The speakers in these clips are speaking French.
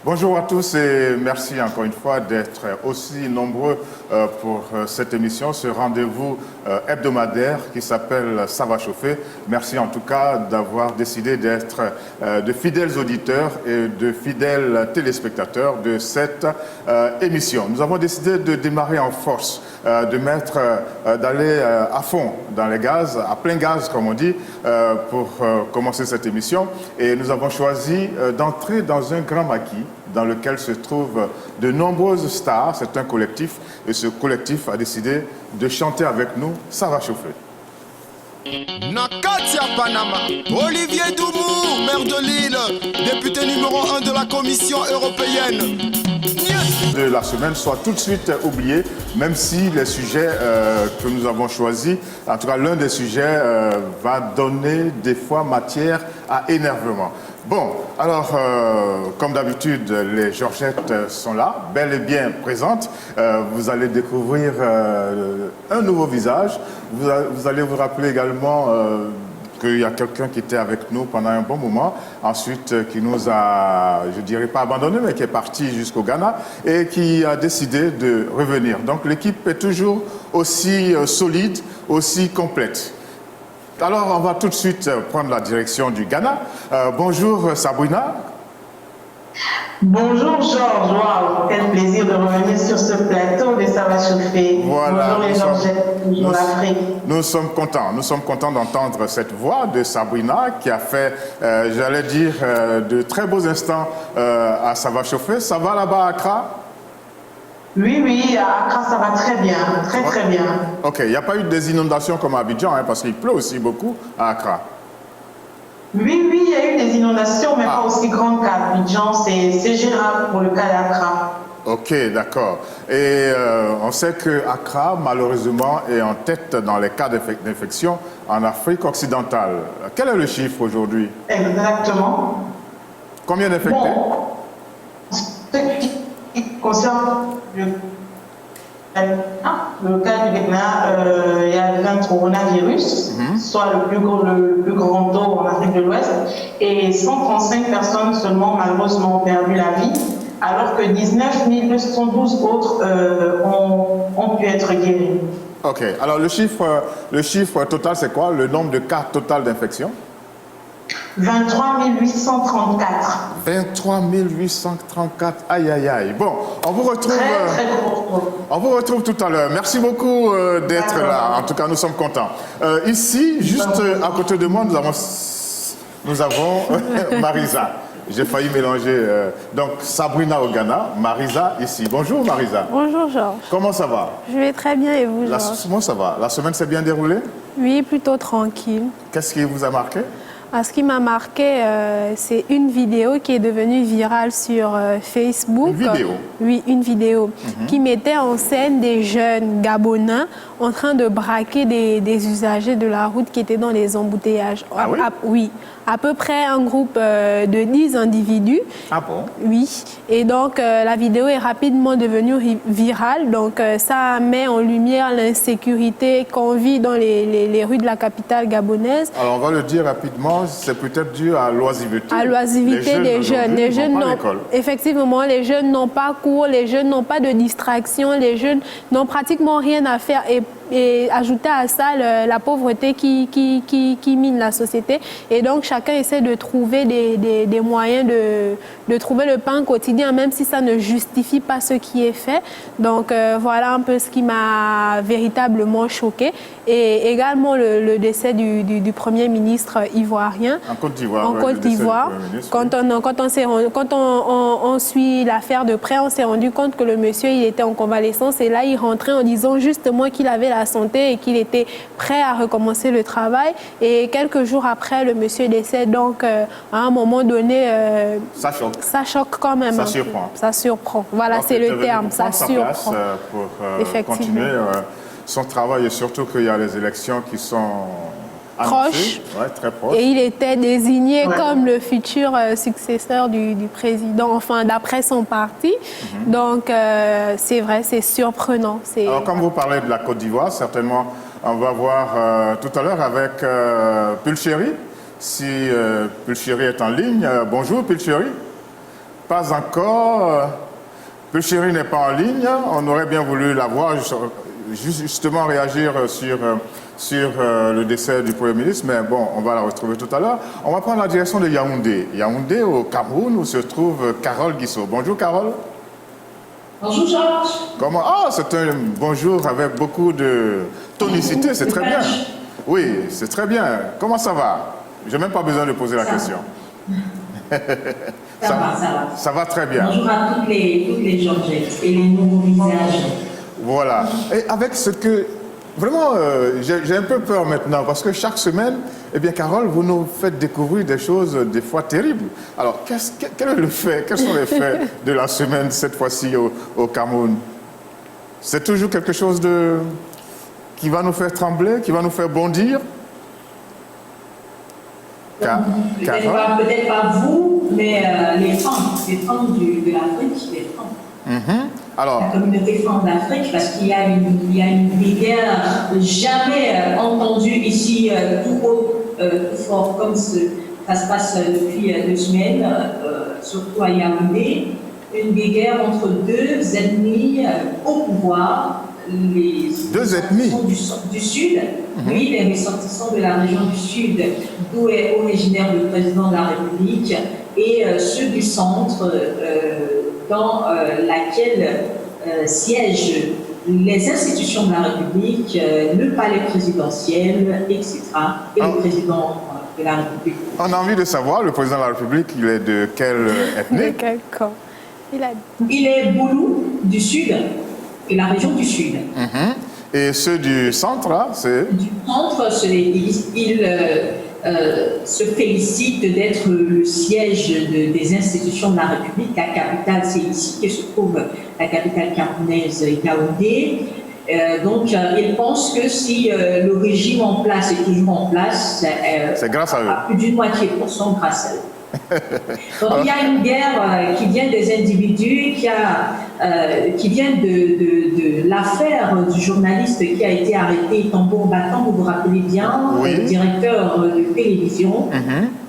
Bonjour à tous et merci encore une fois d'être aussi nombreux pour cette émission, ce rendez-vous hebdomadaire qui s'appelle Ça va chauffer. Merci en tout cas d'avoir décidé d'être de fidèles auditeurs et de fidèles téléspectateurs de cette émission. Nous avons décidé de démarrer en force, d'aller à fond dans les gaz, à plein gaz comme on dit, pour commencer cette émission. Et nous avons choisi d'entrer dans un grand maquis dans lequel se trouvent de nombreuses stars. C'est un collectif et ce collectif a décidé de chanter avec nous « Ça va chauffer ». Nakatia Panama, Olivier Doumou, maire de Lille, député numéro 1 de la Commission européenne. De la semaine soit tout de suite oublié, même si les sujets que nous avons choisis, en tout cas l'un des sujets va donner des fois matière à énervement. Bon, alors, comme d'habitude, les Georgettes sont là, bel et bien présentes. Vous allez découvrir un nouveau visage. Vous allez vous rappeler également qu'il y a quelqu'un qui était avec nous pendant un bon moment, ensuite qui nous a, je dirais pas abandonné, mais qui est parti jusqu'au Ghana et qui a décidé de revenir. Donc l'équipe est toujours aussi solide, aussi complète. Alors, on va tout de suite prendre la direction du Ghana. Bonjour Sabrina. Bonjour Georges, wow, quel plaisir de revenir sur ce plateau de Ça va chauffer. Voilà, bonjour les Georgettes, bonjour l'Afrique. Nous sommes contents d'entendre cette voix de Sabrina qui a fait, j'allais dire, de très beaux instants à Ça va chauffer. Ça va là-bas à Accra? Oui, à Accra ça va très bien, très bien. Ok, il n'y a pas eu des inondations comme à Abidjan, hein, parce qu'il pleut aussi beaucoup à Accra. Oui, il y a eu des inondations, mais pas aussi grandes qu'à Abidjan, c'est gérable pour le cas d'Accra. Ok, d'accord. Et on sait que Accra, malheureusement, est en tête dans les cas d'infection en Afrique occidentale. Quel est le chiffre aujourd'hui? Exactement. Combien d'infectés? Bon, ce qui concerne le cas du Ghana, il y a un coronavirus, soit le plus grand taux en Afrique de l'Ouest, et 135 personnes seulement malheureusement ont perdu la vie, alors que 19 212 autres ont pu être guéris. Ok, alors le chiffre total c'est quoi? Le nombre de cas total d'infection? 23 834. 23 834, aïe aïe aïe. Bon, on vous retrouve, très gros. on vous retrouve tout à l'heure. Merci beaucoup d'être là. En tout cas, nous sommes contents. Ici, juste à côté de moi, nous avons Marisa. J'ai failli mélanger. Donc, Sabrina au Ghana, Marisa ici. Bonjour Marisa. Bonjour Georges. Comment ça va? Je vais très bien et vous Georges? Moi ça va. La semaine s'est bien déroulée? Oui, plutôt tranquille. Qu'est-ce qui vous a marqué? Ce qui m'a marqué, c'est une vidéo qui est devenue virale sur Facebook. Une vidéo? Oui, une vidéo qui mettait en scène des jeunes Gabonais en train de braquer des usagers de la route qui étaient dans les embouteillages. Ah oui? Oui, à peu près un groupe de 10 individus. Ah bon? Oui, et donc la vidéo est rapidement devenue virale. Donc ça met en lumière l'insécurité qu'on vit dans les rues de la capitale gabonaise. Alors on va le dire rapidement, c'est peut-être dû à l'oiseveté. À l'oisiveté des jeunes. Les jeunes n'ont effectivement, les jeunes n'ont pas cours, les jeunes n'ont pas de distraction, les jeunes n'ont pratiquement rien à faire. Et ajouter à ça la pauvreté qui mine la société. Et donc chacun essaie de trouver des moyens de trouver le pain quotidien, même si ça ne justifie pas ce qui est fait. Donc voilà un peu ce qui m'a véritablement choquée. Et également le décès du Premier ministre ivoirien. En Côte d'Ivoire. En Côte d'Ivoire. Quand on suit l'affaire de près, on s'est rendu compte que le monsieur il était en convalescence et là il rentrait en disant justement qu'il avait la santé et qu'il était prêt à recommencer le travail. Et quelques jours après, le monsieur décède. Donc à un moment donné, ça choque. Ça choque quand même. Ça surprend. Ça surprend. Voilà, c'est le terme. Ça surprend. Pour continuer son travail et surtout qu'il y a les élections qui sont proche. Ouais, très proche. Et il était désigné comme le futur successeur du président, enfin d'après son parti. Donc c'est vrai, c'est surprenant. Alors comme vous parlez de la Côte d'Ivoire, certainement on va voir tout à l'heure avec Pulchéry. Si Pulchéry est en ligne, bonjour Pulchéry. Pas encore. Pelchéry n'est pas en ligne. On aurait bien voulu la voir, justement réagir sur le décès du Premier ministre, mais bon, on va la retrouver tout à l'heure. On va prendre la direction de Yaoundé. Yaoundé, au Cameroun, où se trouve Carole Guissot. Bonjour, Carole. Bonjour, Georges. Comment? Ah, c'est un bonjour avec beaucoup de tonicité, c'est très bien. Oui, c'est très bien. Comment ça va? Je n'ai même pas besoin de poser la question. Ça va. Ça va très bien. Bonjour à toutes les Georgettes et les nouveaux visages. Voilà. Et avec ce que... Vraiment, j'ai un peu peur maintenant parce que chaque semaine, eh bien, Carole, vous nous faites découvrir des choses des fois terribles. Alors, quel est le fait? Quels sont les faits de la semaine cette fois-ci au Cameroun? C'est toujours quelque chose qui va nous faire trembler, qui va nous faire bondir? Peut-être pas vous, mais les femmes de l'Afrique, les femmes. Alors, la communauté femme d'Afrique, parce qu'il y a une guerre jamais entendue ici, tout haut, tout fort, comme ça se passe depuis 2 semaines, surtout à Yaoundé. Une guerre entre 2 ethnies au pouvoir. Les 2 ethnies du Sud, oui, les ressortissants de la région du Sud, d'où est originaire le président de la République, et ceux du centre, dans laquelle siègent les institutions de la République, le palais présidentiel, etc., et le président de la République. On a envie de savoir, le président de la République, il est de quelle ethnie? De quel camp? Il est Boulou, du Sud, et la région du Sud. Et ceux du centre, là, c'est... Du centre, il se félicite d'être le siège des institutions de la République. La capitale, c'est ici que se trouve la capitale camerounaise, Yaoundé. Donc, il pense que si le régime en place est toujours en place, c'est grâce à eux. Plus d'une moitié % grâce à eux. Donc, il y a une guerre qui vient des individus, qui vient de l'affaire du journaliste qui a été arrêté, tambour battant, vous vous rappelez bien, oui. Le directeur de télévision,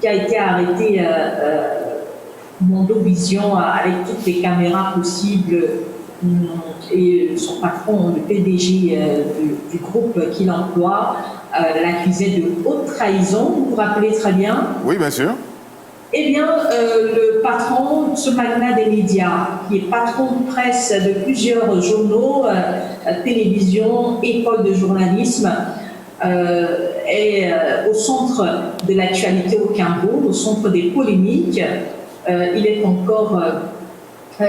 qui a été arrêté Mondovision avec toutes les caméras possibles, et son patron, le PDG du groupe qu'il emploie, l'accusait de haute trahison, vous vous rappelez très bien? Oui, bien sûr. Eh bien, le patron, ce magnat des médias, qui est patron de presse de plusieurs journaux, télévision, école de journalisme, est au centre de l'actualité au Cameroun, au centre des polémiques. Il est encore...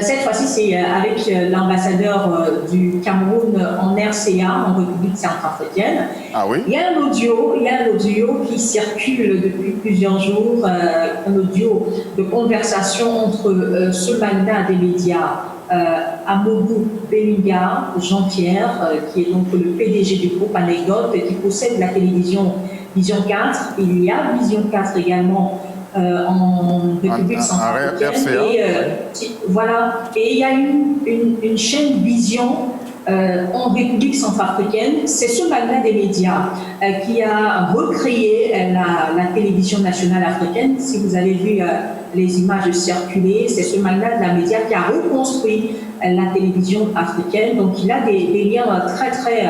cette fois-ci, c'est avec l'ambassadeur du Cameroun en RCA, en République centrafricaine. Ah oui? Il y a un audio qui circule depuis plusieurs jours, un audio de conversation entre ce magnat des médias, Amoubou Belinga, Jean-Pierre, qui est donc le PDG du groupe Anecdote, qui possède la télévision Vision 4. Il y a Vision 4 également en République centrafricaine. Voilà. Et il y a une chaîne Vision en République centrafricaine. C'est ce magnat des médias qui a recréé la télévision nationale africaine. Si vous avez vu les images circuler, c'est ce magnat de la média qui a reconstruit la télévision africaine. Donc il a des liens très très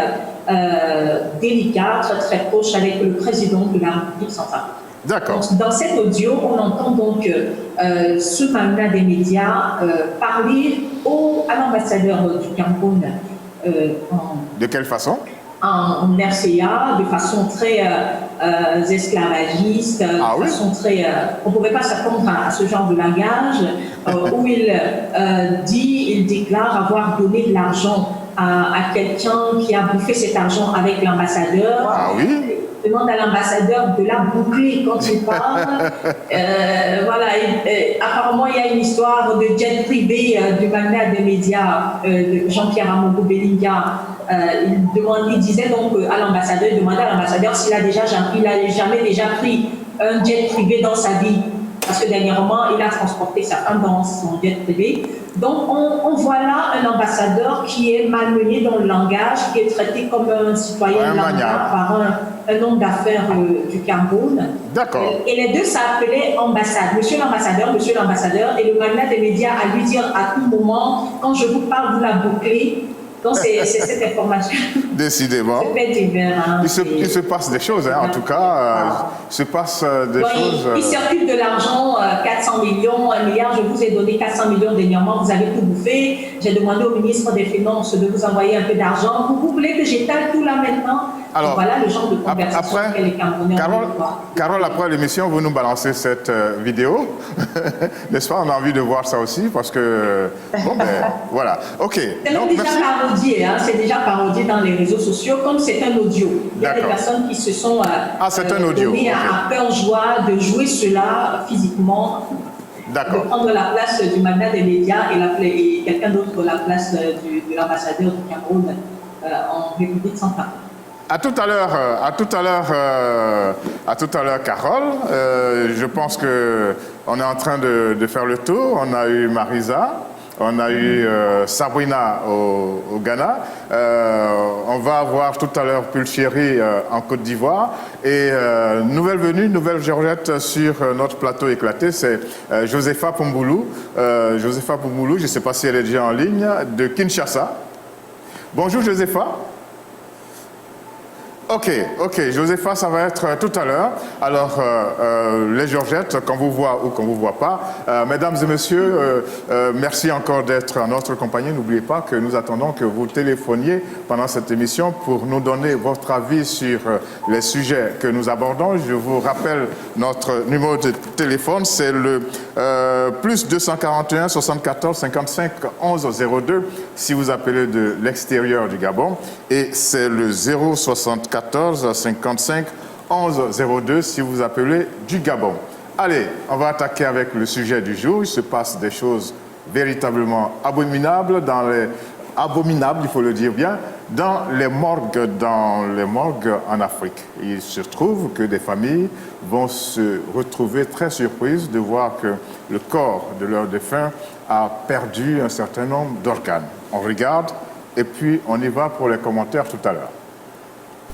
délicats, très très proches avec le président de la République centrafricaine. D'accord. Dans cet audio, on entend donc ce magnat des médias parler à l'ambassadeur du Cameroun. De quelle façon? En RCA, de façon très esclavagiste, ah, oui? façon très... on ne pouvait pas s'attendre à ce genre de langage, où il déclare avoir donné de l'argent à quelqu'un qui a bouffé cet argent avec l'ambassadeur. Ah oui? Demande à l'ambassadeur de la boucler quand il parle. Voilà. Apparemment, il y a une histoire de jet privé du magnat des médias de Jean-Pierre Amoubou Belinga. Il disait donc à l'ambassadeur, il demandait à l'ambassadeur s'il a jamais déjà pris un jet privé dans sa vie. parce que dernièrement, il a transporté sa femme dans son jet privé. Donc, on voit là un ambassadeur qui est malmené dans le langage, qui est traité comme un citoyen lambda par un homme d'affaires du Cameroun. D'accord. Et les deux s'appelaient ambassade. Monsieur l'ambassadeur, et le magnat des médias à lui dire à tout moment, quand je vous parle, vous la bouclez. Donc, c'est cette information. Décidément. Il se passe des choses, hein, en tout cas. Il se passe des choses. Il circule de l'argent, 400 millions, 1 milliard. Je vous ai donné 400 millions dernièrement, vous avez tout bouffé. J'ai demandé au ministre des Finances de vous envoyer un peu d'argent. Vous voulez que j'étale tout là maintenant? Alors, voilà le genre de conversation que les Camerounais ont. Carole, après l'émission, vous nous balancez cette vidéo. N'est-ce pas? On a envie de voir ça aussi parce que... Bon, ben, voilà. OK. C'est déjà parodié dans les réseaux sociaux, comme c'est un audio. Il y a des personnes qui se sont données à cœur joie de jouer cela physiquement, de prendre la place du magnat des médias et quelqu'un d'autre la place de l'ambassadeur du Cameroun en République centrale. À tout à l'heure, Carole. Je pense qu'on est en train de faire le tour. On a eu Marisa, on a eu Sabrina au Ghana. On va avoir tout à l'heure Pulchéry en Côte d'Ivoire. Et nouvelle venue, nouvelle Georgette sur notre plateau éclaté, c'est Josepha Pomboulou. Josepha Pomboulou, je ne sais pas si elle est déjà en ligne, de Kinshasa. Bonjour Josepha. Ok, Josepha, ça va être tout à l'heure. Alors, les Georgettes, qu'on vous voit ou qu'on ne vous voit pas, mesdames et messieurs, merci encore d'être en notre compagnie. N'oubliez pas que nous attendons que vous téléphoniez pendant cette émission pour nous donner votre avis sur les sujets que nous abordons. Je vous rappelle notre numéro de téléphone, c'est le plus 241 74 55 11 02 si vous appelez de l'extérieur du Gabon, et c'est le 064 14 55 11 02 si vous appelez du Gabon. Allez, on va attaquer avec le sujet du jour. Il se passe des choses véritablement abominables, il faut le dire bien, dans les morgues en Afrique. Il se trouve que des familles vont se retrouver très surprises de voir que le corps de leur défunt a perdu un certain nombre d'organes. On regarde et puis on y va pour les commentaires tout à l'heure.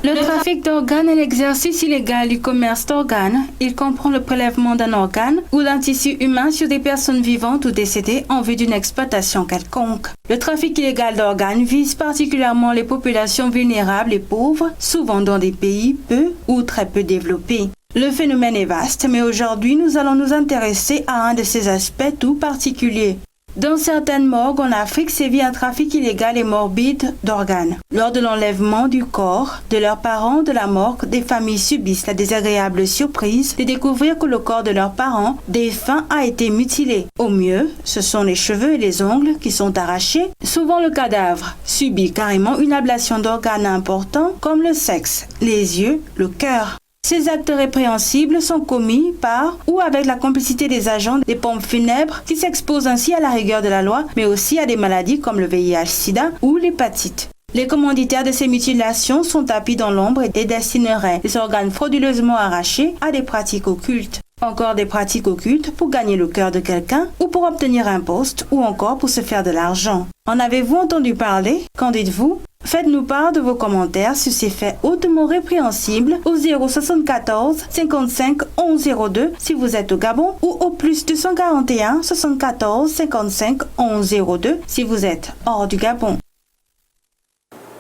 Le trafic d'organes est l'exercice illégal du commerce d'organes. Il comprend le prélèvement d'un organe ou d'un tissu humain sur des personnes vivantes ou décédées en vue d'une exploitation quelconque. Le trafic illégal d'organes vise particulièrement les populations vulnérables et pauvres, souvent dans des pays peu ou très peu développés. Le phénomène est vaste, mais aujourd'hui, nous allons nous intéresser à un de ces aspects tout particuliers. Dans certaines morgues en Afrique sévit un trafic illégal et morbide d'organes. Lors de l'enlèvement du corps de leurs parents de la morgue, des familles subissent la désagréable surprise de découvrir que le corps de leurs parents défunts a été mutilé. Au mieux, ce sont les cheveux et les ongles qui sont arrachés. Souvent, le cadavre subit carrément une ablation d'organes importants comme le sexe, les yeux, le cœur. Ces actes répréhensibles sont commis par ou avec la complicité des agents des pompes funèbres qui s'exposent ainsi à la rigueur de la loi, mais aussi à des maladies comme le VIH-Sida ou l'hépatite. Les commanditaires de ces mutilations sont tapis dans l'ombre et destineraient les organes frauduleusement arrachés à des pratiques occultes. Encore des pratiques occultes pour gagner le cœur de quelqu'un ou pour obtenir un poste ou encore pour se faire de l'argent. En avez-vous entendu parler? Qu'en dites-vous? Faites-nous part de vos commentaires sur ces faits hautement répréhensibles au 074 55 11 02 si vous êtes au Gabon ou au plus 241 74 55 11 02 si vous êtes hors du Gabon.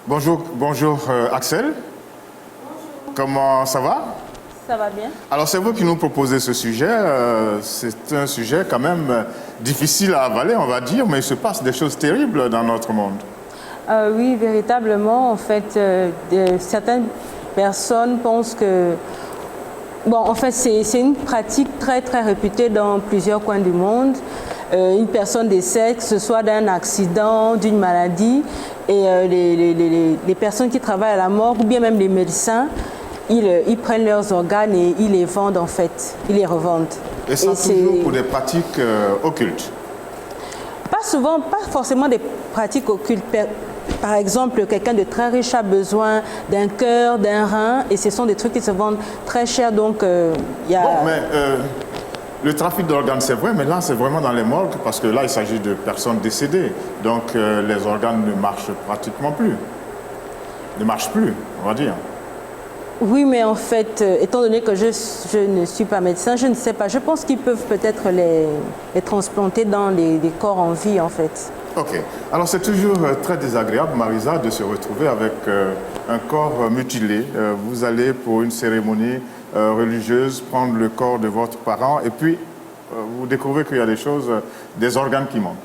Bonjour Axel. Bonjour. Comment ça va? Ça va bien. Alors c'est vous qui nous proposez ce sujet. C'est un sujet quand même difficile à avaler, on va dire, mais il se passe des choses terribles dans notre monde. Oui, véritablement. En fait, certaines personnes pensent que... Bon, en fait, c'est une pratique très, très réputée dans plusieurs coins du monde. Une personne décède, que ce soit d'un accident, d'une maladie, et les personnes qui travaillent à la morgue, ou bien même les médecins, ils prennent leurs organes et ils les vendent, en fait. Ils les revendent. Et ça toujours pour des pratiques occultes? Pas souvent, pas forcément des pratiques occultes. Par exemple, quelqu'un de très riche a besoin d'un cœur, d'un rein, et ce sont des trucs qui se vendent très cher, donc il y a... Bon, mais Le trafic d'organes, c'est vrai, mais là, c'est vraiment dans les morgues, parce que là, il s'agit de personnes décédées. Donc, les organes ne marchent pratiquement plus. Ne marchent plus, on va dire. Oui, mais en fait, étant donné que je ne suis pas médecin, je ne sais pas. Je pense qu'ils peuvent peut-être les transplanter dans les corps en vie, en fait. Ok. Alors, c'est toujours très désagréable, Marisa, de se retrouver avec un corps mutilé. Vous allez pour une cérémonie religieuse prendre le corps de votre parent et puis vous découvrez qu'il y a des choses, des organes qui manquent.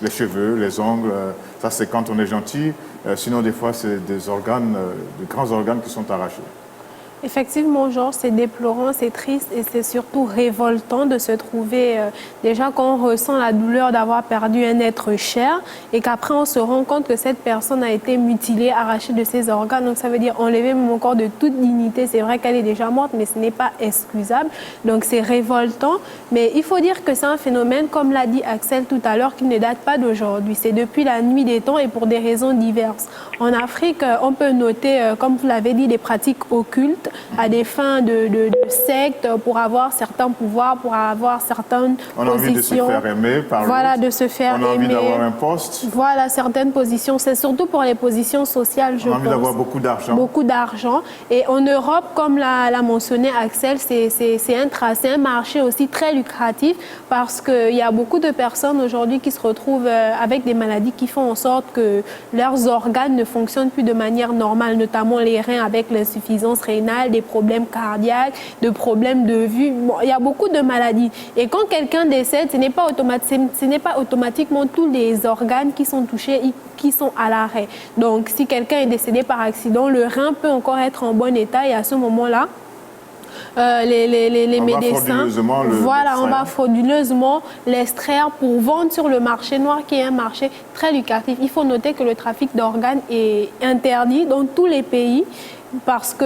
Les cheveux, les ongles, ça c'est quand on est gentil. Sinon, des fois, c'est des organes, de grands organes qui sont arrachés. Effectivement, Georges, c'est déplorant, c'est triste et c'est surtout révoltant de se trouver, déjà quand on ressent la douleur d'avoir perdu un être cher et qu'après on se rend compte que cette personne a été mutilée, arrachée de ses organes. Donc ça veut dire enlever mon corps de toute dignité. C'est vrai qu'elle est déjà morte, mais ce n'est pas excusable. Donc c'est révoltant. Mais il faut dire que c'est un phénomène, comme l'a dit Axel tout à l'heure, qui ne date pas d'aujourd'hui. C'est depuis la nuit des temps et pour des raisons diverses. En Afrique, on peut noter, comme vous l'avez dit, des pratiques occultes à des fins de secte, pour avoir certains pouvoirs, pour avoir certaines positions. On a envie de se faire aimer par l'autre. Voilà, de se faire aimer. On a envie d'avoir un poste. Voilà, certaines positions. C'est surtout pour les positions sociales, je pense. On a envie d'avoir beaucoup d'argent. Beaucoup d'argent. Et en Europe, comme l'a mentionné Axel, c'est un marché aussi très lucratif parce qu'il y a beaucoup de personnes aujourd'hui qui se retrouvent avec des maladies qui font en sorte que leurs organes ne fonctionnent plus de manière normale, notamment les reins avec l'insuffisance rénale, des problèmes cardiaques, de problèmes de vue. Bon, il y a beaucoup de maladies. Et quand quelqu'un décède, ce n'est pas automatiquement tous les organes qui sont touchés, qui sont à l'arrêt. Donc, si quelqu'un est décédé par accident, le rein peut encore être en bon état et à ce moment-là, les médecins, on va frauduleusement l'extraire pour vendre sur le marché noir, qui est un marché très lucratif. Il faut noter que le trafic d'organes est interdit dans tous les pays, parce que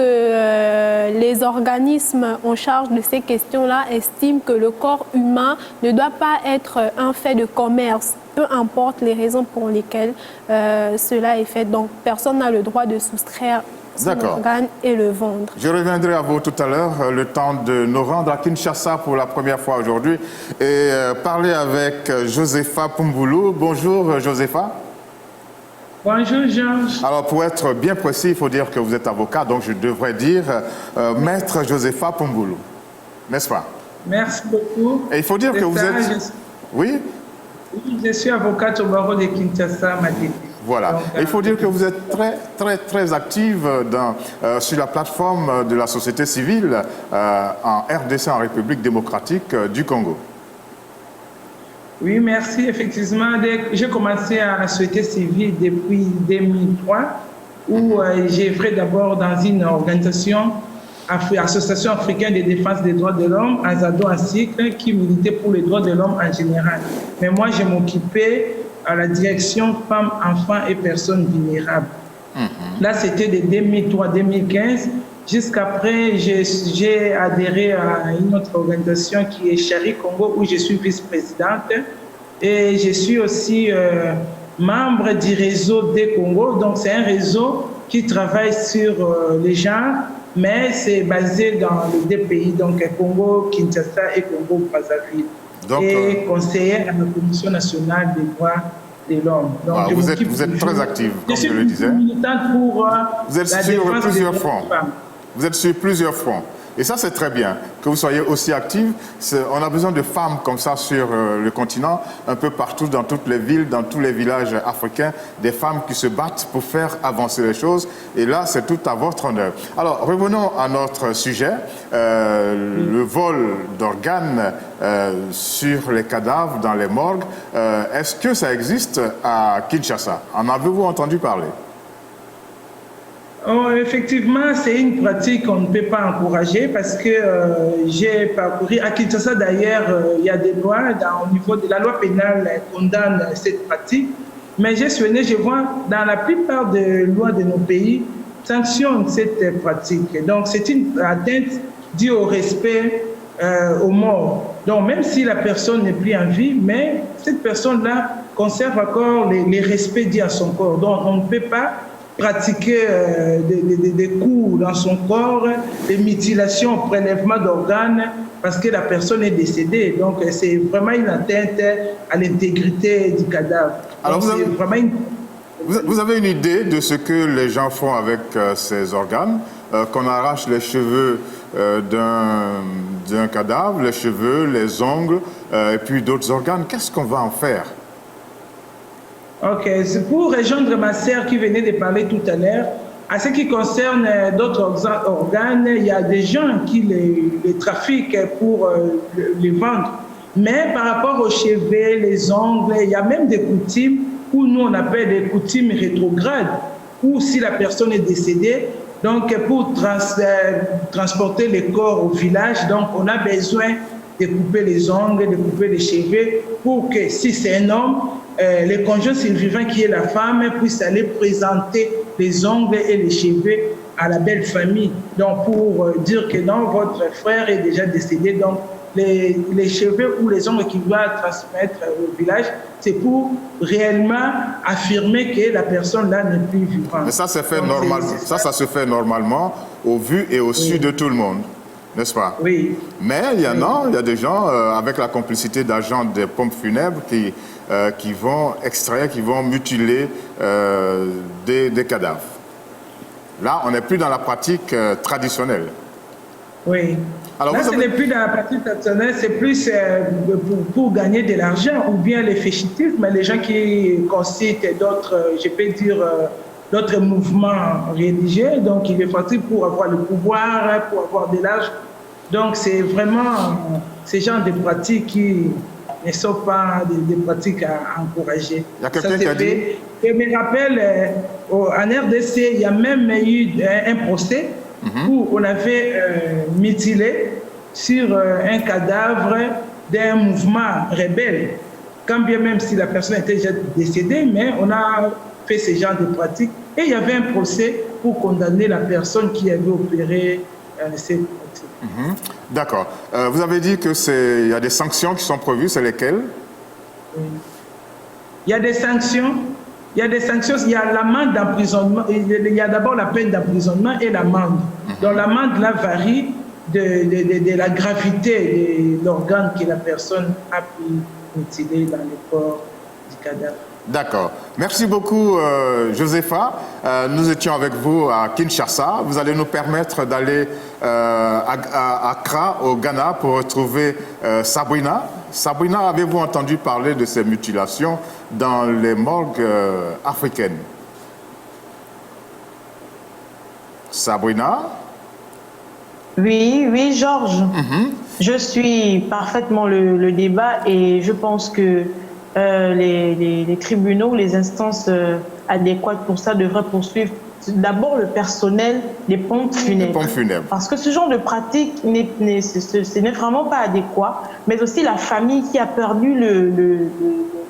les organismes en charge de ces questions-là estiment que le corps humain ne doit pas être un fait de commerce, peu importe les raisons pour lesquelles cela est fait. Donc, personne n'a le droit de soustraire son organe et le vendre. Je reviendrai à vous tout à l'heure, le temps de nous rendre à Kinshasa pour la première fois aujourd'hui et parler avec Josepha Pumbulu. Bonjour, Josepha. Bonjour Georges. Alors pour être bien précis, il faut dire que vous êtes avocat, donc je devrais dire Maître Josepha Pumbulu, n'est-ce pas? Merci beaucoup. Et il faut dire que vous êtes... Oui? Oui, je suis avocate au barreau de Kinshasa, Matete. Voilà. Donc, il faut dire que vous êtes très active sur la plateforme de la société civile en RDC, en République démocratique du Congo. Oui, merci. Effectivement, j'ai commencé à la société civile depuis 2003, où j'ai œuvré d'abord dans une organisation, Association africaine de défense des droits de l'homme, AZADO en cycle, qui militait pour les droits de l'homme en général. Mais moi, je m'occupais à la direction femmes, enfants et personnes vulnérables. Là, c'était de 2003-2015. Jusqu'après, j'ai adhéré à une autre organisation qui est Chari Congo, où je suis vice-présidente. Et je suis aussi membre du réseau des Congo. Donc, c'est un réseau qui travaille sur les gens, mais c'est basé dans les deux pays, donc Congo, Kinshasa et Congo-Brazzaville. Et conseillère à la Commission nationale des droits de l'homme. Donc, vous êtes très active, comme je le disais. Vous êtes sur plusieurs fronts. Vous êtes sur plusieurs fronts. Et ça, c'est très bien que vous soyez aussi active. On a besoin de femmes comme ça sur le continent, un peu partout, dans toutes les villes, dans tous les villages africains, des femmes qui se battent pour faire avancer les choses. Et là, c'est tout à votre honneur. Alors, revenons à notre sujet, le vol d'organes sur les cadavres dans les morgues. Est-ce que ça existe à Kinshasa? En avez-vous entendu parler? Oh, effectivement, c'est une pratique qu'on ne peut pas encourager parce que j'ai parcouru, à Kinshasa d'ailleurs, il y a des lois, au niveau de la loi pénale condamne cette pratique, mais j'ai souligné, je vois, dans la plupart des lois de nos pays, sanctionnent cette pratique. Donc c'est une atteinte due au respect aux morts. Donc même si la personne n'est plus en vie, mais cette personne-là conserve encore les respects dus à son corps. Donc on ne peut pas pratiquer des coups dans son corps, des mutilations, prélèvement d'organes, parce que la personne est décédée. Donc, c'est vraiment une atteinte à l'intégrité du cadavre. Alors, vous avez une idée de ce que les gens font avec ces organes, qu'on arrache les cheveux d'un cadavre, les cheveux, les ongles, et puis d'autres organes. Qu'est-ce qu'on va en faire? Ok, c'est pour rejoindre ma sœur qui venait de parler tout à l'heure. À ce qui concerne d'autres organes, il y a des gens qui les trafiquent pour les vendre. Mais par rapport aux cheveux, les ongles, il y a même des coutumes où nous on appelle des coutumes rétrogrades, où si la personne est décédée, donc pour transporter les corps au village, donc on a besoin de couper les ongles, de couper les cheveux, pour que si c'est un homme, le conjoint survivant qui est la femme puisse aller présenter les ongles et les cheveux à la belle famille. Donc pour dire que non, votre frère est déjà décédé, donc les cheveux ou les ongles qu'il va transmettre au village, c'est pour réellement affirmer que la personne là n'est plus vivante. Mais ça, c'est fait normalement. Ça se fait normalement au vu et au su de tout le monde, n'est-ce pas? Oui. Mais il y a des gens avec la complicité d'agents des pompes funèbres qui vont extraire, qui vont mutiler des cadavres. Là, on n'est plus dans la pratique traditionnelle. Oui. Alors, là, ce n'est plus dans la pratique traditionnelle, c'est plus pour gagner de l'argent ou bien les fétichismes, les gens qui concitent d'autres, je peux dire, d'autres mouvements religieux. Donc, il est facile pour avoir le pouvoir, pour avoir de l'argent. Donc, c'est vraiment ces genres de pratiques qui ne sont pas des pratiques à encourager. Il y a quelqu'un qui a dit... Je me rappelle, en RDC, il y a même eu un procès où on avait mutilé sur un cadavre d'un mouvement rebelle. Quand bien même si la personne était déjà décédée, mais on a fait ce genre de pratiques. Et il y avait un procès pour condamner la personne qui avait opéré ces pratiques. D'accord. Vous avez dit qu'il y a des sanctions qui sont prévues, c'est lesquelles? Oui. Il y a des sanctions. Il y a des sanctions, il y a l'amende d'emprisonnement, il y a d'abord la peine d'emprisonnement et l'amende. Donc l'amende là varie de la gravité de l'organe que la personne a pu mutiler dans le corps du cadavre. D'accord. Merci beaucoup, Josepha. Nous étions avec vous à Kinshasa. Vous allez nous permettre d'aller à Accra, au Ghana, pour retrouver Sabrina. Sabrina, avez-vous entendu parler de ces mutilations dans les morgues africaines? Sabrina? Oui, Georges. Je suis parfaitement le débat et je pense que les tribunaux, les instances adéquates pour ça devraient poursuivre d'abord le personnel des pompes funèbres. Parce que ce genre de pratique ce n'est vraiment pas adéquat, mais aussi la famille qui a perdu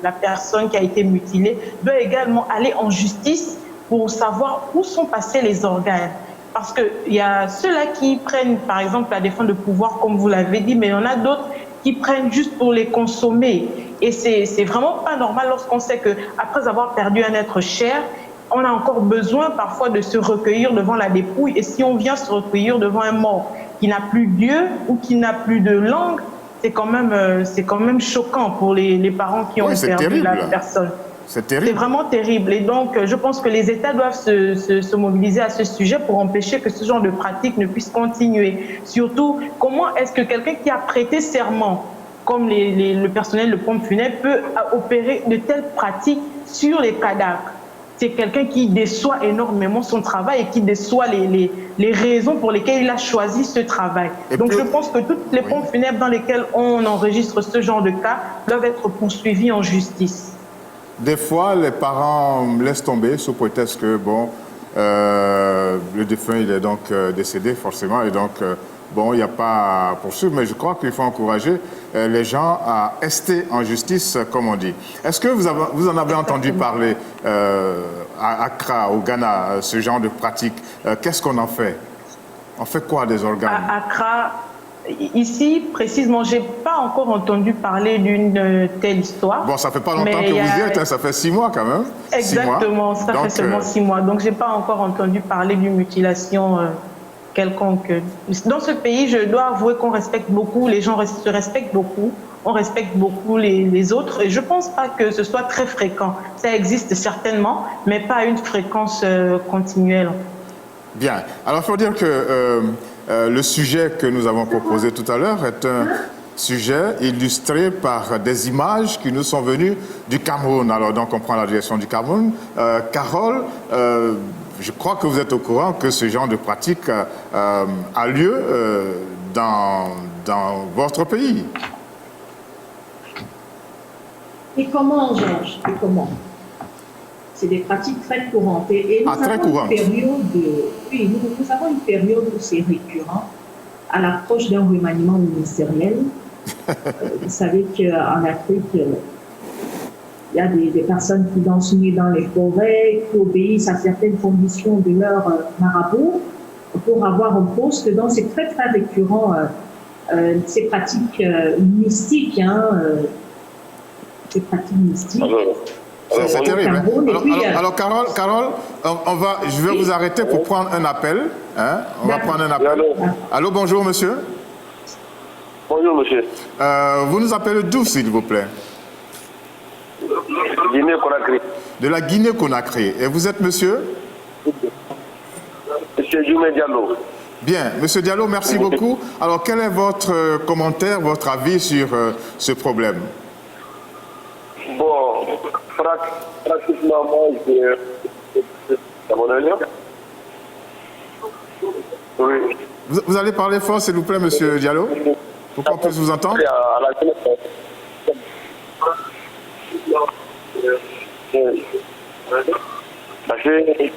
la personne qui a été mutilée doit également aller en justice pour savoir où sont passés les organes. Parce qu'il y a ceux-là qui prennent, par exemple, la défense de pouvoir, comme vous l'avez dit, mais il y en a d'autres qui prennent juste pour les consommer. Et c'est vraiment pas normal lorsqu'on sait qu'après avoir perdu un être cher, on a encore besoin parfois de se recueillir devant la dépouille. Et si on vient se recueillir devant un mort qui n'a plus d'yeux ou qui n'a plus de langue, c'est quand même choquant pour les parents qui ont perdu la personne. C'est terrible. C'est vraiment terrible. Et donc, je pense que les États doivent se mobiliser à ce sujet pour empêcher que ce genre de pratique ne puisse continuer. Surtout, comment est-ce que quelqu'un qui a prêté serment, comme le personnel de pompe funèbre, peut opérer de telles pratiques sur les cadavres? C'est quelqu'un qui déçoit énormément son travail et qui déçoit les raisons pour lesquelles il a choisi ce travail. Donc je pense que toutes les pompes funèbres dans lesquelles on enregistre ce genre de cas doivent être poursuivies en justice. Des fois, les parents laissent tomber sous prétexte que, bon, le défunt, il est donc décédé forcément, et donc, bon, il n'y a pas à poursuivre, mais je crois qu'il faut encourager les gens à rester en justice, comme on dit. Est-ce que vous en avez entendu parler à Accra, au Ghana, ce genre de pratique? Qu'est-ce qu'on en fait? On fait quoi des organes? À Accra, ici, précisément, je n'ai pas encore entendu parler d'une telle histoire. Bon, ça fait pas longtemps que vous y êtes, hein, ça fait 6 mois quand même. Exactement, ça fait seulement 6 mois. Donc, je n'ai pas encore entendu parler d'une mutilation quelconque. Dans ce pays, je dois avouer qu'on respecte beaucoup, les gens se respectent beaucoup, on respecte beaucoup les autres. Et je ne pense pas que ce soit très fréquent. Ça existe certainement, mais pas à une fréquence continuelle. Bien. Alors, il faut dire que le sujet que nous avons proposé tout à l'heure est un sujet illustré par des images qui nous sont venues du Cameroun. Alors, donc, on prend la direction du Cameroun. Carole, je crois que vous êtes au courant que ce genre de pratique a lieu dans votre pays. Et comment, Georges? Et comment? C'est des pratiques très courantes. Et nous avons une période, nous avons une période où c'est récurrent à l'approche d'un remaniement ministériel. Vous savez qu'en Afrique, il y a des personnes qui dansent nues dans les forêts, qui obéissent à certaines conditions de leur marabout pour avoir un poste. Donc c'est très très récurrent, ces pratiques mystiques. Ces pratiques mystiques. C'est terrible. Alors, Carole, je vais vous arrêter pour prendre un appel. Hein? On va prendre un appel. Allô, bonjour, monsieur. Bonjour, monsieur. Vous nous appelez d'où, s'il vous plaît? Guinée-Conakry. De la Guinée-Conakry. Et vous êtes monsieur? Monsieur Djoumé Diallo. Bien, monsieur Diallo, merci beaucoup. Alors, quel est votre commentaire, votre avis sur ce problème? Bon, pratiquement, moi, c'est mon avis. Oui. Vous allez parler fort, s'il vous plaît, monsieur Diallo, pour qu'on puisse vous entendre. Parce que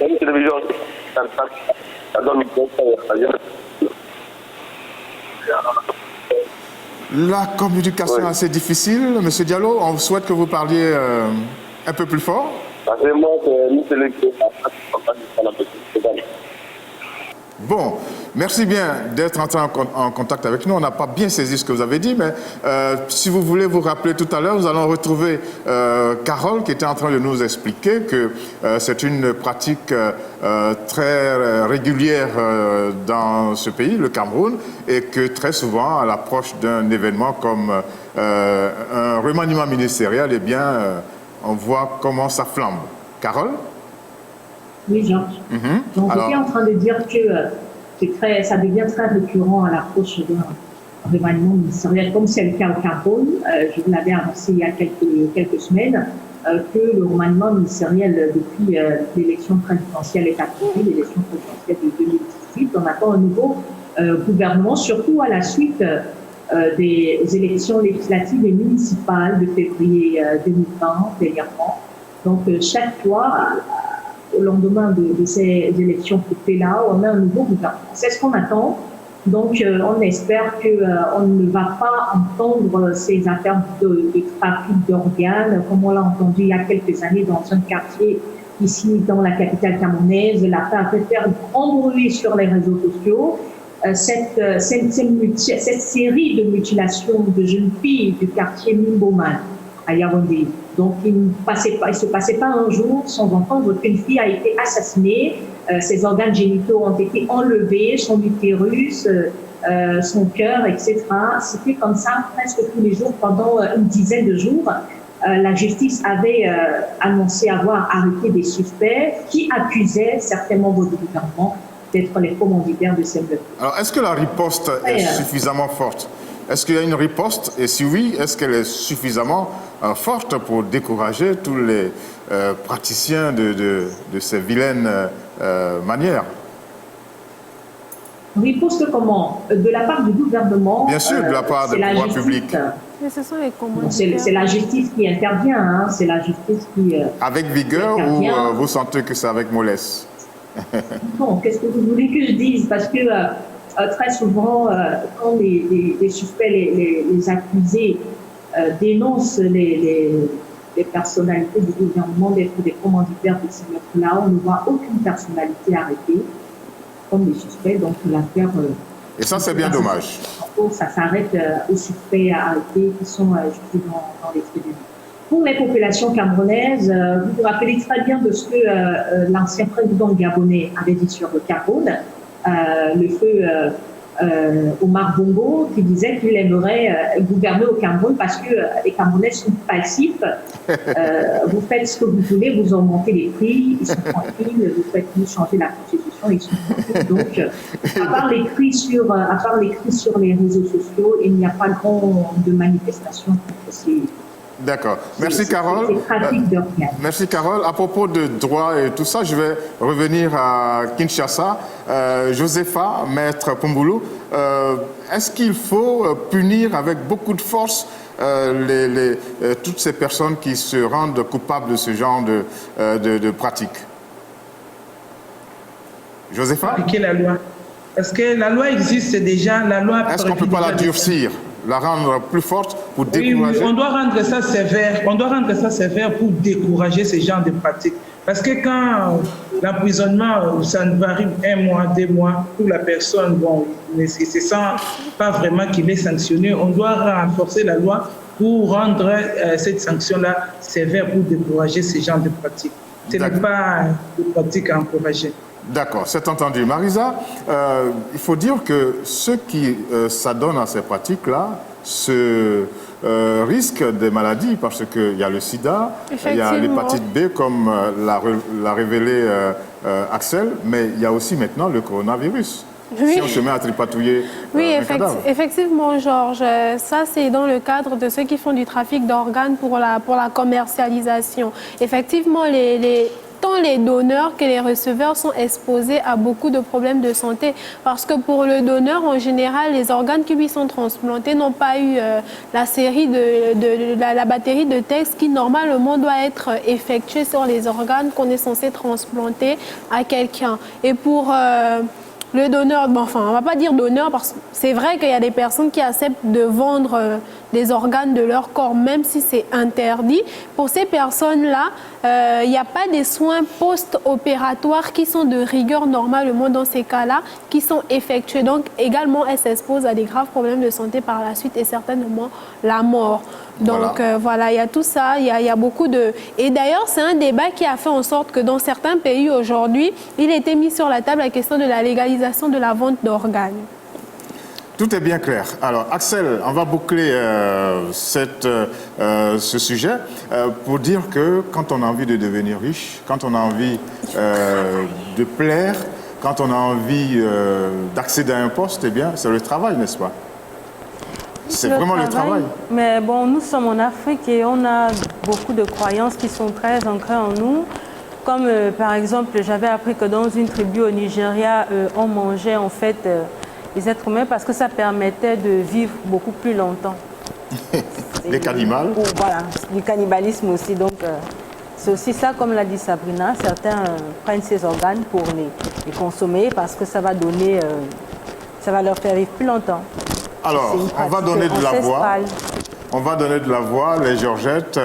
une télévision, ça donne une La communication est assez difficile. Monsieur Diallo, on souhaite que vous parliez un peu plus fort. Parce que moi, c'est une télévision. Bon, merci bien d'être entré en contact avec nous. On n'a pas bien saisi ce que vous avez dit, mais si vous voulez vous rappeler tout à l'heure, nous allons retrouver Carole qui était en train de nous expliquer que c'est une pratique très régulière dans ce pays, le Cameroun, et que très souvent, à l'approche d'un événement comme un remaniement ministériel, eh bien, on voit comment ça flambe. Carole? Oui, Georges. Donc, j'étais en train de dire que ça devient très récurrent à l'approche d'un remaniement ministériel, comme c'est le cas au Cameroun. Je vous l'avais annoncé il y a quelques semaines, que le remaniement ministériel depuis l'élection présidentielle est approuvé, l'élection présidentielle de 2018. On attend un nouveau gouvernement, surtout à la suite des élections législatives et municipales de février 2020, dernièrement. Donc, chaque fois, au lendemain de ces élections coupées-là, on a un nouveau gouvernement. C'est ce qu'on attend. Donc, on espère qu'on ne va pas entendre ces affaires de trafic d'organes, comme on l'a entendu il y a quelques années dans un quartier ici dans la capitale camerounaise. L'affaire a fait faire grand bruit sur les réseaux sociaux. Cette série de mutilations de jeunes filles du quartier Mimboman à Yaoundé. Donc, il ne se passait pas un jour sans entendre qu'une fille a été assassinée, ses organes génitaux ont été enlevés, son utérus, son cœur, etc. C'était comme ça presque tous les jours pendant une dizaine de jours. La justice avait annoncé avoir arrêté des suspects qui accusaient certainement votre gouvernement d'être les commanditaires de ces meurtres. Alors, est-ce que la riposte est suffisamment forte? Est-ce qu'il y a une riposte? Et si oui, est-ce qu'elle est suffisamment forte pour décourager tous les praticiens de ces vilaines manières? Riposte comment? De la part du gouvernement? Bien sûr, de la part des pouvoirs publics. C'est la justice qui intervient, hein. C'est la justice qui... avec vigueur ou vous sentez que c'est avec mollesse? Bon, qu'est-ce que vous voulez que je dise? Parce que très souvent, quand les suspects, les accusés dénoncent les personnalités du gouvernement d'être des commanditaires de ces meurtres-là, on ne voit aucune personnalité arrêtée comme les suspects. Donc l'affaire Et ça, c'est bien dommage. Ça s'arrête aux suspects arrêtés qui sont jugés dans les tribunaux. Pour les populations camerounaises, vous vous rappelez très bien de ce que l'ancien président gabonais avait dit sur le Cameroun, le feu Omar Bongo, qui disait qu'il aimerait gouverner au Cameroun parce que les Camerounais sont passifs. Vous faites ce que vous voulez, vous augmentez les prix, ils sont tranquilles, vous changer la constitution, ils sont tranquilles. Donc, à part les cris sur les réseaux sociaux, il n'y a pas grand de manifestations contre ces. D'accord. Merci Carole. Merci Carole. À propos de droit et tout ça, je vais revenir à Kinshasa. Josepha, maître Poumbulu, est-ce qu'il faut punir avec beaucoup de force toutes ces personnes qui se rendent coupables de ce genre de pratiques? Josepha? Appliquer la loi. Parce que la loi existe déjà. La loi. Est-ce qu'on ne peut pas la durcir, la rendre plus forte pour décourager? Oui, on doit rendre ça sévère. On doit rendre ça sévère pour décourager ce genre de pratiques. Parce que quand l'emprisonnement, ça ne varie 1 mois, 2 mois, pour la personne, bon, mais c'est ça, pas vraiment qu'il est sanctionné. On doit renforcer la loi pour rendre cette sanction-là sévère pour décourager ce genre de pratiques. Ce n'est pas des pratiques à encourager. D'accord, c'est entendu. Marisa, il faut dire que ceux qui s'adonnent à ces pratiques-là risquent des maladies parce qu'il y a le sida, il y a l'hépatite B comme l'a révélé Axel, mais il y a aussi maintenant le coronavirus. Oui. Si on se met à tripatouiller effectivement, Georges. Ça, c'est dans le cadre de ceux qui font du trafic d'organes pour la commercialisation. Effectivement, tant les donneurs que les receveurs sont exposés à beaucoup de problèmes de santé. Parce que pour le donneur, en général, les organes qui lui sont transplantés n'ont pas eu la batterie de textes qui, normalement, doit être effectuée sur les organes qu'on est censé transplanter à quelqu'un. Et pour le donneur, bon, enfin, on ne va pas dire donneur, parce que c'est vrai qu'il y a des personnes qui acceptent de vendre des organes de leur corps, même si c'est interdit. Pour ces personnes-là, il n'y a pas des soins post-opératoires qui sont de rigueur normalement dans ces cas-là, qui sont effectués. Donc, également, elles s'exposent à des graves problèmes de santé par la suite et certainement la mort. Donc, voilà, il y a tout ça, il y a beaucoup de... Et d'ailleurs, c'est un débat qui a fait en sorte que dans certains pays aujourd'hui, il a été mis sur la table la question de la légalisation de la vente d'organes. Tout est bien clair. Alors, Axel, on va boucler ce sujet pour dire que quand on a envie de devenir riche, quand on a envie de plaire, quand on a envie d'accéder à un poste, eh bien, c'est le travail, n'est-ce pas? C'est vraiment le travail. Mais bon, nous sommes en Afrique et on a beaucoup de croyances qui sont très ancrées en nous. Comme par exemple, j'avais appris que dans une tribu au Nigeria, on mangeait en fait les êtres humains parce que ça permettait de vivre beaucoup plus longtemps. Les cannibales. Voilà, du cannibalisme aussi. Donc, c'est aussi ça, comme l'a dit Sabrina, certains prennent ces organes pour les consommer parce que ça va donner, ça va leur faire vivre plus longtemps. Alors, on va donner de la voix. On va donner de la voix, les Georgettes,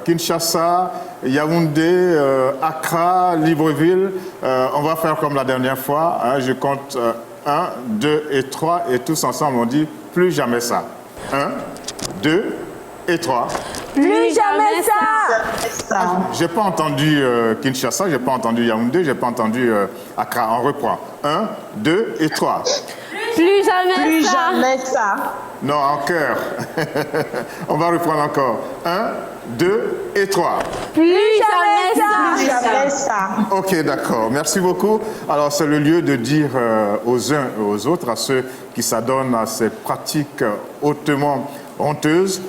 Kinshasa, Yaoundé, Accra, Libreville. On va faire comme la dernière fois. Hein, je compte 1, 2 et 3 et tous ensemble on dit plus jamais ça. 1, 2 et 3. Plus jamais ça. J'ai pas entendu Kinshasa, j'ai pas entendu Yaoundé, j'ai pas entendu Accra. On reprend. 1, 2 et 3. Plus jamais plus ça. Jamais ça. Non, en chœur. On va reprendre encore. 1, 2 et 3. Plus jamais ça. Plus jamais ça. Ok, d'accord. Merci beaucoup. Alors, c'est le lieu de dire aux uns et aux autres, à ceux qui s'adonnent à ces pratiques hautement honteuses,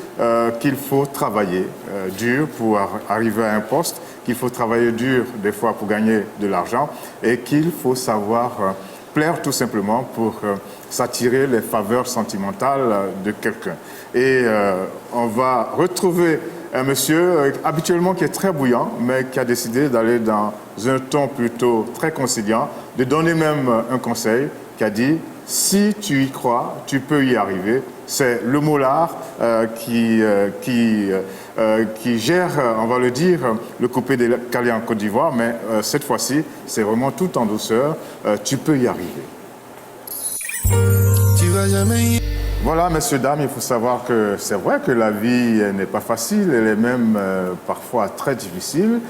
qu'il faut travailler dur pour arriver à un poste, qu'il faut travailler dur des fois pour gagner de l'argent et qu'il faut savoir plaire tout simplement pour s'attirer les faveurs sentimentales de quelqu'un. Et on va retrouver un monsieur habituellement qui est très bouillant, mais qui a décidé d'aller dans un ton plutôt très conciliant, de donner même un conseil, qui a dit « Si tu y crois, tu peux y arriver ». C'est le Molard qui gère, on va le dire, le coupé des Calais en Côte d'Ivoire, mais cette fois-ci, c'est vraiment tout en douceur. Tu peux y arriver. Voilà, messieurs, dames, il faut savoir que c'est vrai que la vie n'est pas facile, elle est même parfois très difficile.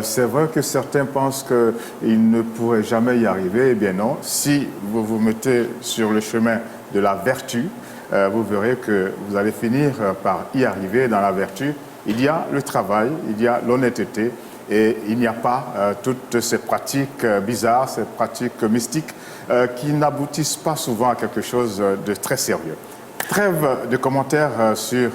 C'est vrai que certains pensent qu'ils ne pourraient jamais y arriver. Eh bien non, si vous vous mettez sur le chemin de la vertu, vous verrez que vous allez finir par y arriver dans la vertu. Il y a le travail, il y a l'honnêteté et il n'y a pas toutes ces pratiques bizarres, ces pratiques mystiques qui n'aboutissent pas souvent à quelque chose de très sérieux. Trêve de commentaires sur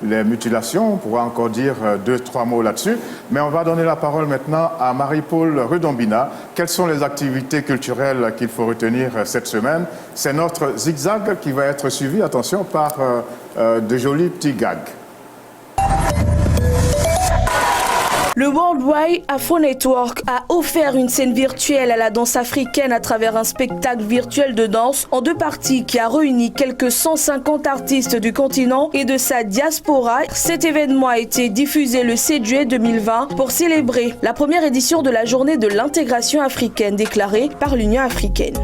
les mutilations, on pourra encore dire 2-3 mots là-dessus, mais on va donner la parole maintenant à Marie-Paul Rudombina. Quelles sont les activités culturelles qu'il faut retenir cette semaine? C'est notre zigzag qui va être suivi, attention, par de jolis petits gags. Le Worldwide Afro Network a offert une scène virtuelle à la danse africaine à travers un spectacle virtuel de danse en 2 parties qui a réuni quelques 150 artistes du continent et de sa diaspora. Cet événement a été diffusé le 7 juillet 2020 pour célébrer la première édition de la journée de l'intégration africaine déclarée par l'Union africaine.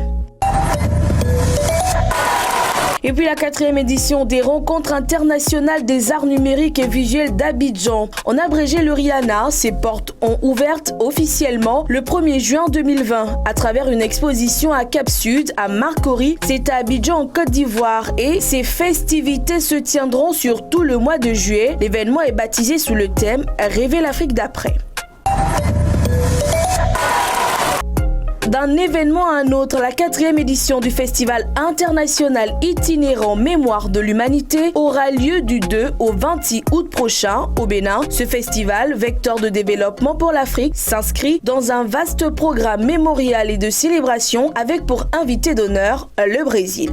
Et puis la 4e édition des rencontres internationales des arts numériques et visuels d'Abidjan. En abrégé le RIANA, ses portes ont ouvertes officiellement le 1er juin 2020 à travers une exposition à Cap Sud, à Marcory, c'est à Abidjan en Côte d'Ivoire. Et ces festivités se tiendront sur tout le mois de juillet. L'événement est baptisé sous le thème « Rêver l'Afrique d'après ». D'un événement à un autre, la 4e édition du Festival international itinérant Mémoire de l'Humanité aura lieu du 2 au 26 août prochain au Bénin. Ce festival, vecteur de développement pour l'Afrique, s'inscrit dans un vaste programme mémorial et de célébration avec pour invité d'honneur le Brésil.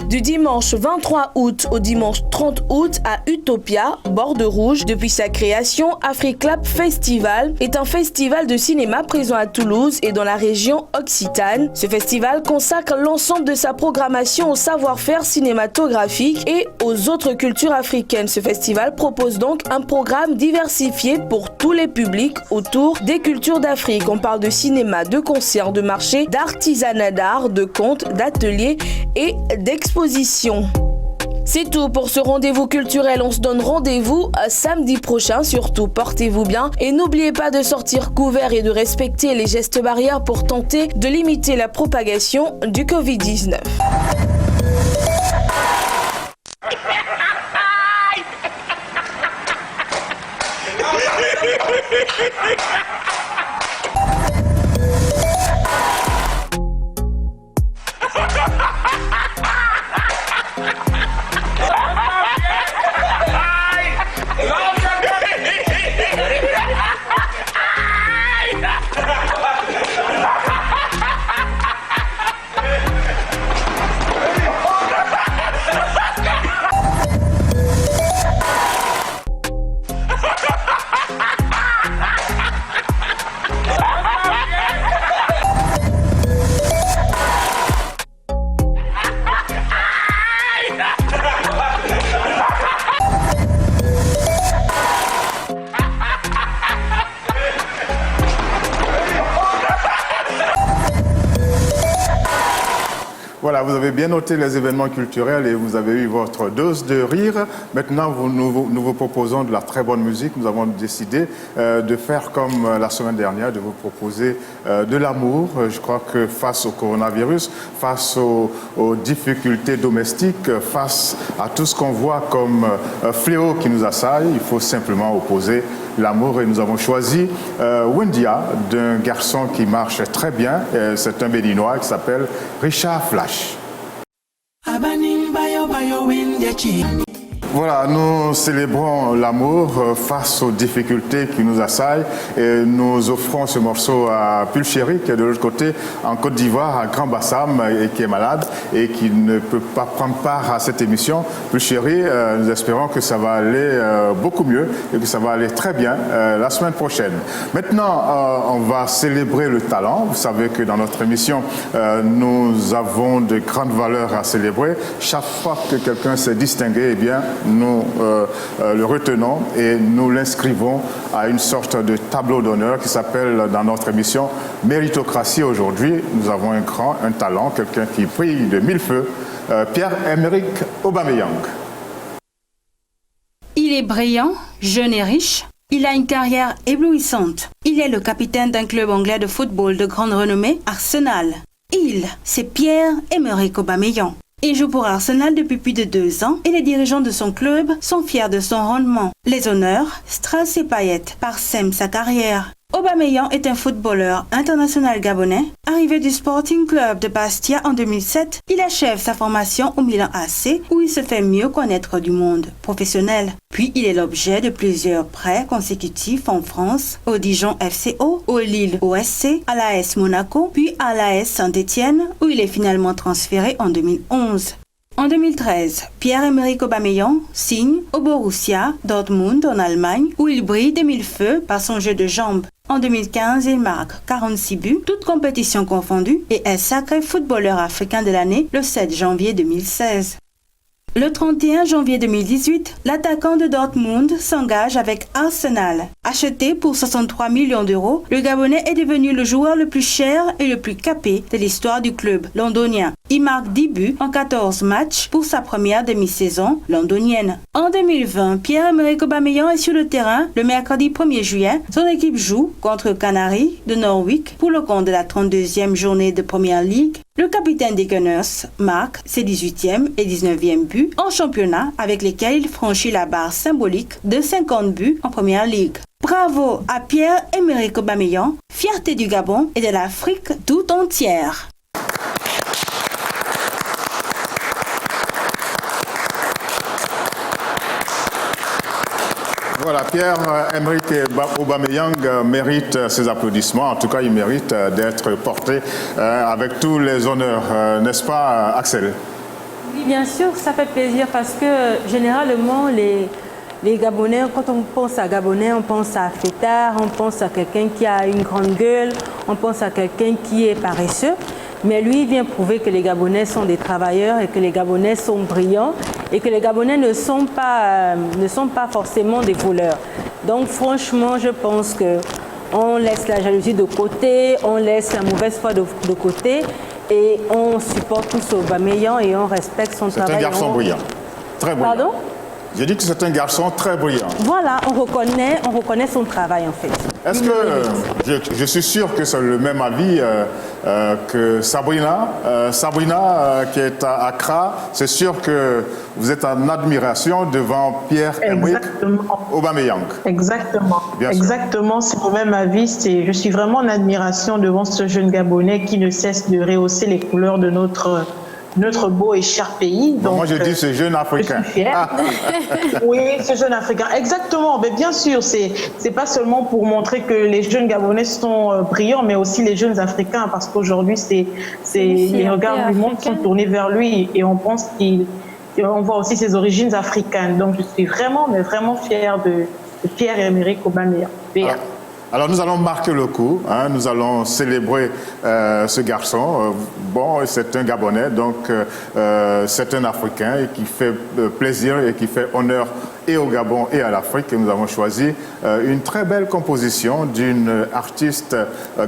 Du dimanche 23 août au dimanche 30 août à Utopia, Borde Rouge. Depuis sa création, AfriClap Festival est un festival de cinéma présent à Toulouse et dans la région Occitane. Ce festival consacre l'ensemble de sa programmation au savoir-faire cinématographique et aux autres cultures africaines. Ce festival propose donc un programme diversifié pour tous les publics autour des cultures d'Afrique. On parle de cinéma, de concerts, de marchés, d'artisanat d'art, de contes, d'ateliers et d'exposition. C'est tout pour ce rendez-vous culturel. On se donne rendez-vous samedi prochain. Surtout, portez-vous bien et n'oubliez pas de sortir couvert et de respecter les gestes barrières pour tenter de limiter la propagation du Covid-19. Voilà, vous avez bien noté les événements culturels et vous avez eu votre dose de rire. Maintenant, nous vous proposons de la très bonne musique. Nous avons décidé de faire comme la semaine dernière, de vous proposer de l'amour. Je crois que face au coronavirus, face aux difficultés domestiques, face à tout ce qu'on voit comme fléau qui nous assaille, il faut simplement opposer l'amour. Et nous avons choisi Wendia, d'un garçon qui marche très bien. C'est un Béninois qui s'appelle Richard Flash. Voilà, nous célébrons l'amour face aux difficultés qui nous assaillent et nous offrons ce morceau à Pulchéri qui est de l'autre côté en Côte d'Ivoire, à Grand Bassam et qui est malade et qui ne peut pas prendre part à cette émission. Pulchéri, nous espérons que ça va aller beaucoup mieux et que ça va aller très bien la semaine prochaine. Maintenant, on va célébrer le talent. Vous savez que dans notre émission, nous avons de grandes valeurs à célébrer. Chaque fois que quelqu'un s'est distingué, eh bien, nous le retenons et nous l'inscrivons à une sorte de tableau d'honneur qui s'appelle dans notre émission Méritocratie. Aujourd'hui, nous avons un talent, quelqu'un qui brille de mille feux, Pierre-Emerick Aubameyang. Il est brillant, jeune et riche. Il a une carrière éblouissante. Il est le capitaine d'un club anglais de football de grande renommée, Arsenal. C'est Pierre-Emerick Aubameyang. Il joue pour Arsenal depuis plus de 2 ans et les dirigeants de son club sont fiers de son rendement. Les honneurs, strass et paillettes parsèment sa carrière. Aubameyang est un footballeur international gabonais. Arrivé du Sporting Club de Bastia en 2007, il achève sa formation au Milan AC où il se fait mieux connaître du monde professionnel. Puis il est l'objet de plusieurs prêts consécutifs en France, au Dijon FCO, au Lille OSC, à l'AS Monaco, puis à l'AS Saint-Étienne où il est finalement transféré en 2011. En 2013, Pierre-Emerick Aubameyang signe au Borussia Dortmund en Allemagne où il brille de mille feux par son jeu de jambes. En 2015, il marque 46 buts, toutes compétitions confondues, et est sacré footballeur africain de l'année le 7 janvier 2016. Le 31 janvier 2018, l'attaquant de Dortmund s'engage avec Arsenal. Acheté pour 63 millions d'euros, le Gabonais est devenu le joueur le plus cher et le plus capé de l'histoire du club londonien. Il marque 10 buts en 14 matchs pour sa première demi-saison londonienne. En 2020, Pierre-Emerick Aubameyang est sur le terrain le mercredi 1er juillet. Son équipe joue contre Canaries de Norwich pour le compte de la 32e journée de Premier League. Le capitaine des Gunners marque ses 18e et 19e buts en championnat avec lesquels il franchit la barre symbolique de 50 buts en Premier League. Bravo à Pierre-Emerick Aubameyang, fierté du Gabon et de l'Afrique tout entière. Voilà, Pierre-Emerick Aubameyang mérite ses applaudissements. En tout cas, il mérite d'être porté avec tous les honneurs, n'est-ce pas, Axel? Oui, bien sûr, ça fait plaisir parce que généralement, les Gabonais, quand on pense à Gabonais, on pense à fêtard, on pense à quelqu'un qui a une grande gueule, on pense à quelqu'un qui est paresseux. Mais lui, il vient prouver que les Gabonais sont des travailleurs et que les Gabonais sont brillants et que les Gabonais ne sont pas forcément des voleurs. Donc franchement, je pense qu'on laisse la jalousie de côté, on laisse la mauvaise foi de côté et on supporte tous Aubameyang et on respecte son travail. C'est un garçon brillant, très brillant. Pardon? J'ai dit que c'est un garçon très brillant. Voilà, on reconnaît son travail en fait. Est-ce que, je suis sûr que c'est le même avis que Sabrina. Sabrina, qui est à Accra, c'est sûr que vous êtes en admiration devant Pierre-Emerick Aubameyang. Exactement. Bien exactement, c'est le même avis. Je suis vraiment en admiration devant ce jeune Gabonais qui ne cesse de rehausser les couleurs de notre beau et cher pays. Donc, moi, je dis ce jeune Africain. Je suis fière. Oui, ce jeune Africain. Exactement. Mais bien sûr, c'est pas seulement pour montrer que les jeunes Gabonais sont brillants, mais aussi les jeunes Africains, parce qu'aujourd'hui, les regards du monde sont tournés vers lui et on pense qu'on voit aussi ses origines africaines. Donc, je suis vraiment, mais vraiment fière de Pierre-Emerick Aubameyang. Alors nous allons marquer le coup, hein, nous allons célébrer ce garçon. Bon, c'est un Gabonais, donc c'est un Africain et qui fait plaisir et qui fait honneur et au Gabon et à l'Afrique. Et nous avons choisi une très belle composition d'une artiste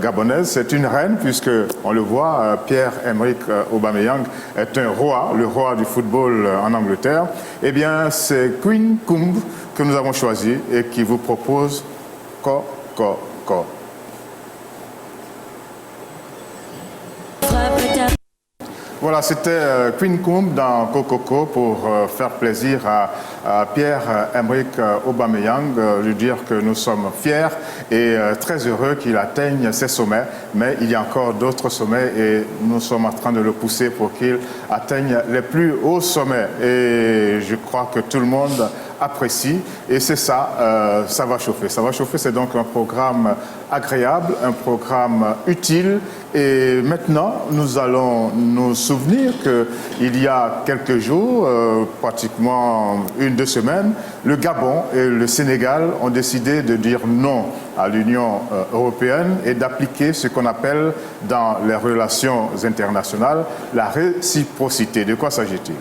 gabonaise. C'est une reine puisque, on le voit, Pierre-Emerick Aubameyang est un roi, le roi du football en Angleterre. Eh bien, c'est Queen Kumb que nous avons choisi et qui vous propose Ko. Voilà, c'était Queen Kumb dans Kokoko pour faire plaisir à Pierre-Emerick Aubameyang, lui dire que nous sommes fiers et très heureux qu'il atteigne ces sommets, mais il y a encore d'autres sommets et nous sommes en train de le pousser pour qu'il atteigne les plus hauts sommets. Et je crois que tout le monde apprécie et c'est ça, ça va chauffer. Ça va chauffer, c'est donc un programme agréable, un programme utile. Et maintenant, nous allons nous souvenir qu'il y a quelques jours, pratiquement 1-2 semaines, le Gabon et le Sénégal ont décidé de dire non à l'Union européenne et d'appliquer ce qu'on appelle dans les relations internationales la réciprocité. De quoi s'agit-il ?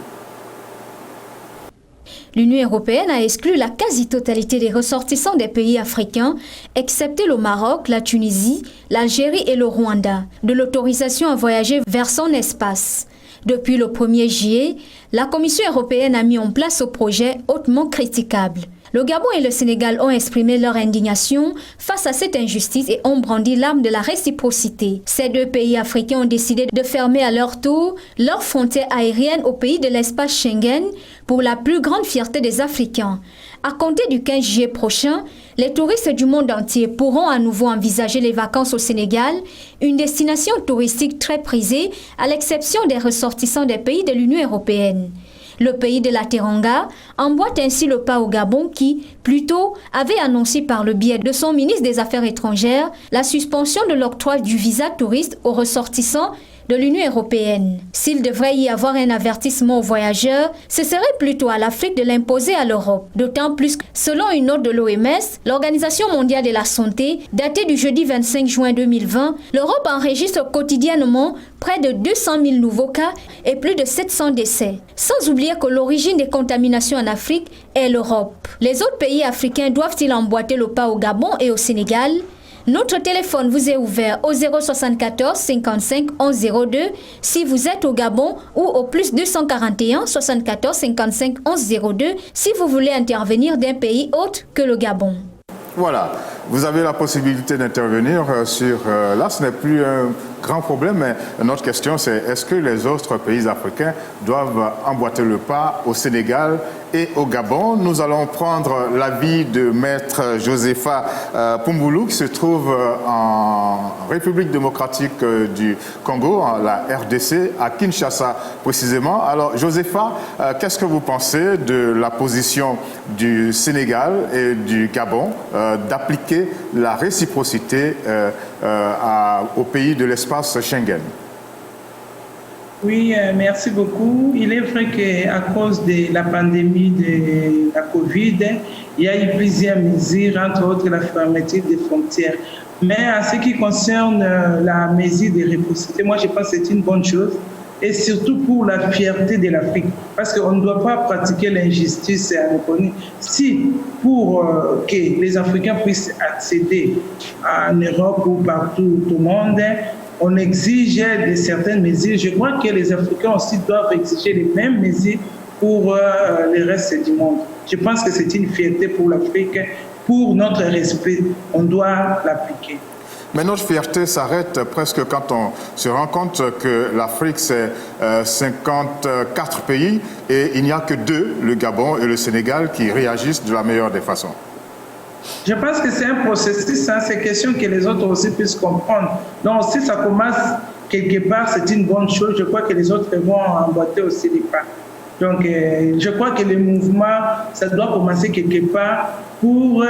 L'Union européenne a exclu la quasi-totalité des ressortissants des pays africains, excepté le Maroc, la Tunisie, l'Algérie et le Rwanda, de l'autorisation à voyager vers son espace. Depuis le 1er juillet, la Commission européenne a mis en place ce projet hautement critiquable. Le Gabon et le Sénégal ont exprimé leur indignation face à cette injustice et ont brandi l'arme de la réciprocité. Ces deux pays africains ont décidé de fermer à leur tour leurs frontières aériennes aux pays de l'espace Schengen pour la plus grande fierté des Africains. À compter du 15 juillet prochain, les touristes du monde entier pourront à nouveau envisager les vacances au Sénégal, une destination touristique très prisée à l'exception des ressortissants des pays de l'Union européenne. Le pays de la Teranga emboîte ainsi le pas au Gabon qui, plus tôt, avait annoncé par le biais de son ministre des Affaires étrangères la suspension de l'octroi du visa touriste aux ressortissants de l'Union européenne. S'il devrait y avoir un avertissement aux voyageurs, ce serait plutôt à l'Afrique de l'imposer à l'Europe. D'autant plus que, selon une note de l'OMS, l'Organisation mondiale de la santé, datée du jeudi 25 juin 2020, l'Europe enregistre quotidiennement près de 200 000 nouveaux cas et plus de 700 décès. Sans oublier que l'origine des contaminations en Afrique est l'Europe. Les autres pays africains doivent-ils emboîter le pas au Gabon et au Sénégal ? Notre téléphone vous est ouvert au 074 55 11 02 si vous êtes au Gabon ou au plus 241 74 55 11 02 si vous voulez intervenir d'un pays autre que le Gabon. Voilà, vous avez la possibilité d'intervenir sur... là, ce n'est plus un grand problème, mais notre question, c'est est-ce que les autres pays africains doivent emboîter le pas au Sénégal et au Gabon? Nous allons prendre l'avis de Maître Josepha Pumboulou, qui se trouve en République démocratique du Congo, la RDC, à Kinshasa précisément. Alors, Josepha, qu'est-ce que vous pensez de la position du Sénégal et du Gabon d'appliquer la réciprocité aux pays de l'espace Schengen? Oui, merci beaucoup. Il est vrai qu'à cause de la pandémie de la Covid, il y a eu plusieurs mesures, entre autres la fermeture des frontières. Mais en ce qui concerne la mesure de réciprocité, moi je pense que c'est une bonne chose, et surtout pour la fierté de l'Afrique, parce qu'on ne doit pas pratiquer l'injustice à l'économie. Si pour que les Africains puissent accéder en Europe ou partout au monde, on exige de certaines mesures. Je crois que les Africains aussi doivent exiger les mêmes mesures pour le reste du monde. Je pense que c'est une fierté pour l'Afrique, pour notre respect, on doit l'appliquer. Mais notre fierté s'arrête presque quand on se rend compte que l'Afrique, c'est 54 pays et il n'y a que 2, le Gabon et le Sénégal, qui réagissent de la meilleure des façons. Je pense que c'est un processus, hein, c'est question que les autres aussi puissent comprendre. Donc si ça commence quelque part, c'est une bonne chose. Je crois que les autres vont emboîter aussi les pas. Donc je crois que le mouvement, ça doit commencer quelque part pour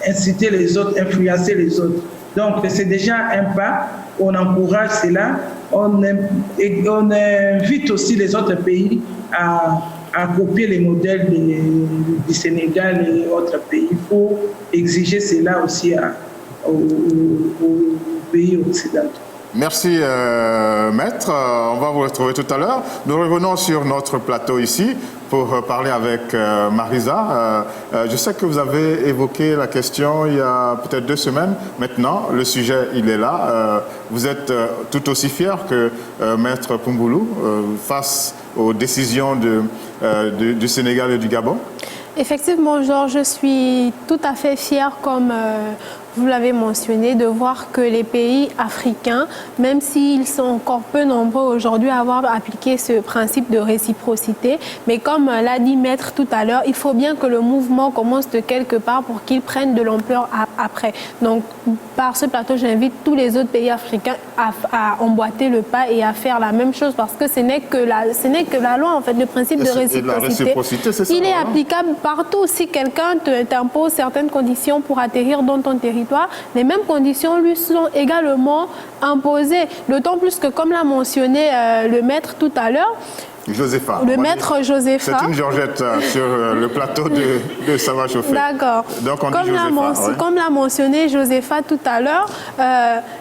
inciter les autres, influencer les autres. Donc c'est déjà un pas, on encourage cela, on invite aussi les autres pays à copier les modèles du Sénégal et autres pays. Il faut exiger cela aussi aux pays occidentaux. Merci, Maître. On va vous retrouver tout à l'heure. Nous revenons sur notre plateau ici pour parler avec Marisa. Je sais que vous avez évoqué la question il y a peut-être 2 semaines. Maintenant, le sujet, il est là. Vous êtes tout aussi fier que Maître Pumboulou face aux décisions du Sénégal et du Gabon? Effectivement, Georges, je suis tout à fait fière, comme vous l'avez mentionné, de voir que les pays africains, même s'ils sont encore peu nombreux aujourd'hui à avoir appliqué ce principe de réciprocité, mais comme l'a dit Maître tout à l'heure, il faut bien que le mouvement commence de quelque part pour qu'il prenne de l'ampleur après. Donc, par ce plateau, j'invite tous les autres pays africains à emboîter le pas et à faire la même chose, parce que ce n'est que la loi, en fait, le principe de réciprocité. Il est applicable partout. Si quelqu'un t'impose certaines conditions pour atterrir dans ton territoire, les mêmes conditions lui sont également imposées. D'autant plus que, comme l'a mentionné le Maître tout à l'heure, Josépha. Le maître Josépha. C'est une Georgette sur le plateau de Ça va chauffer. D'accord. Donc on dit Josépha. Comme l'a mentionné Josépha tout à l'heure,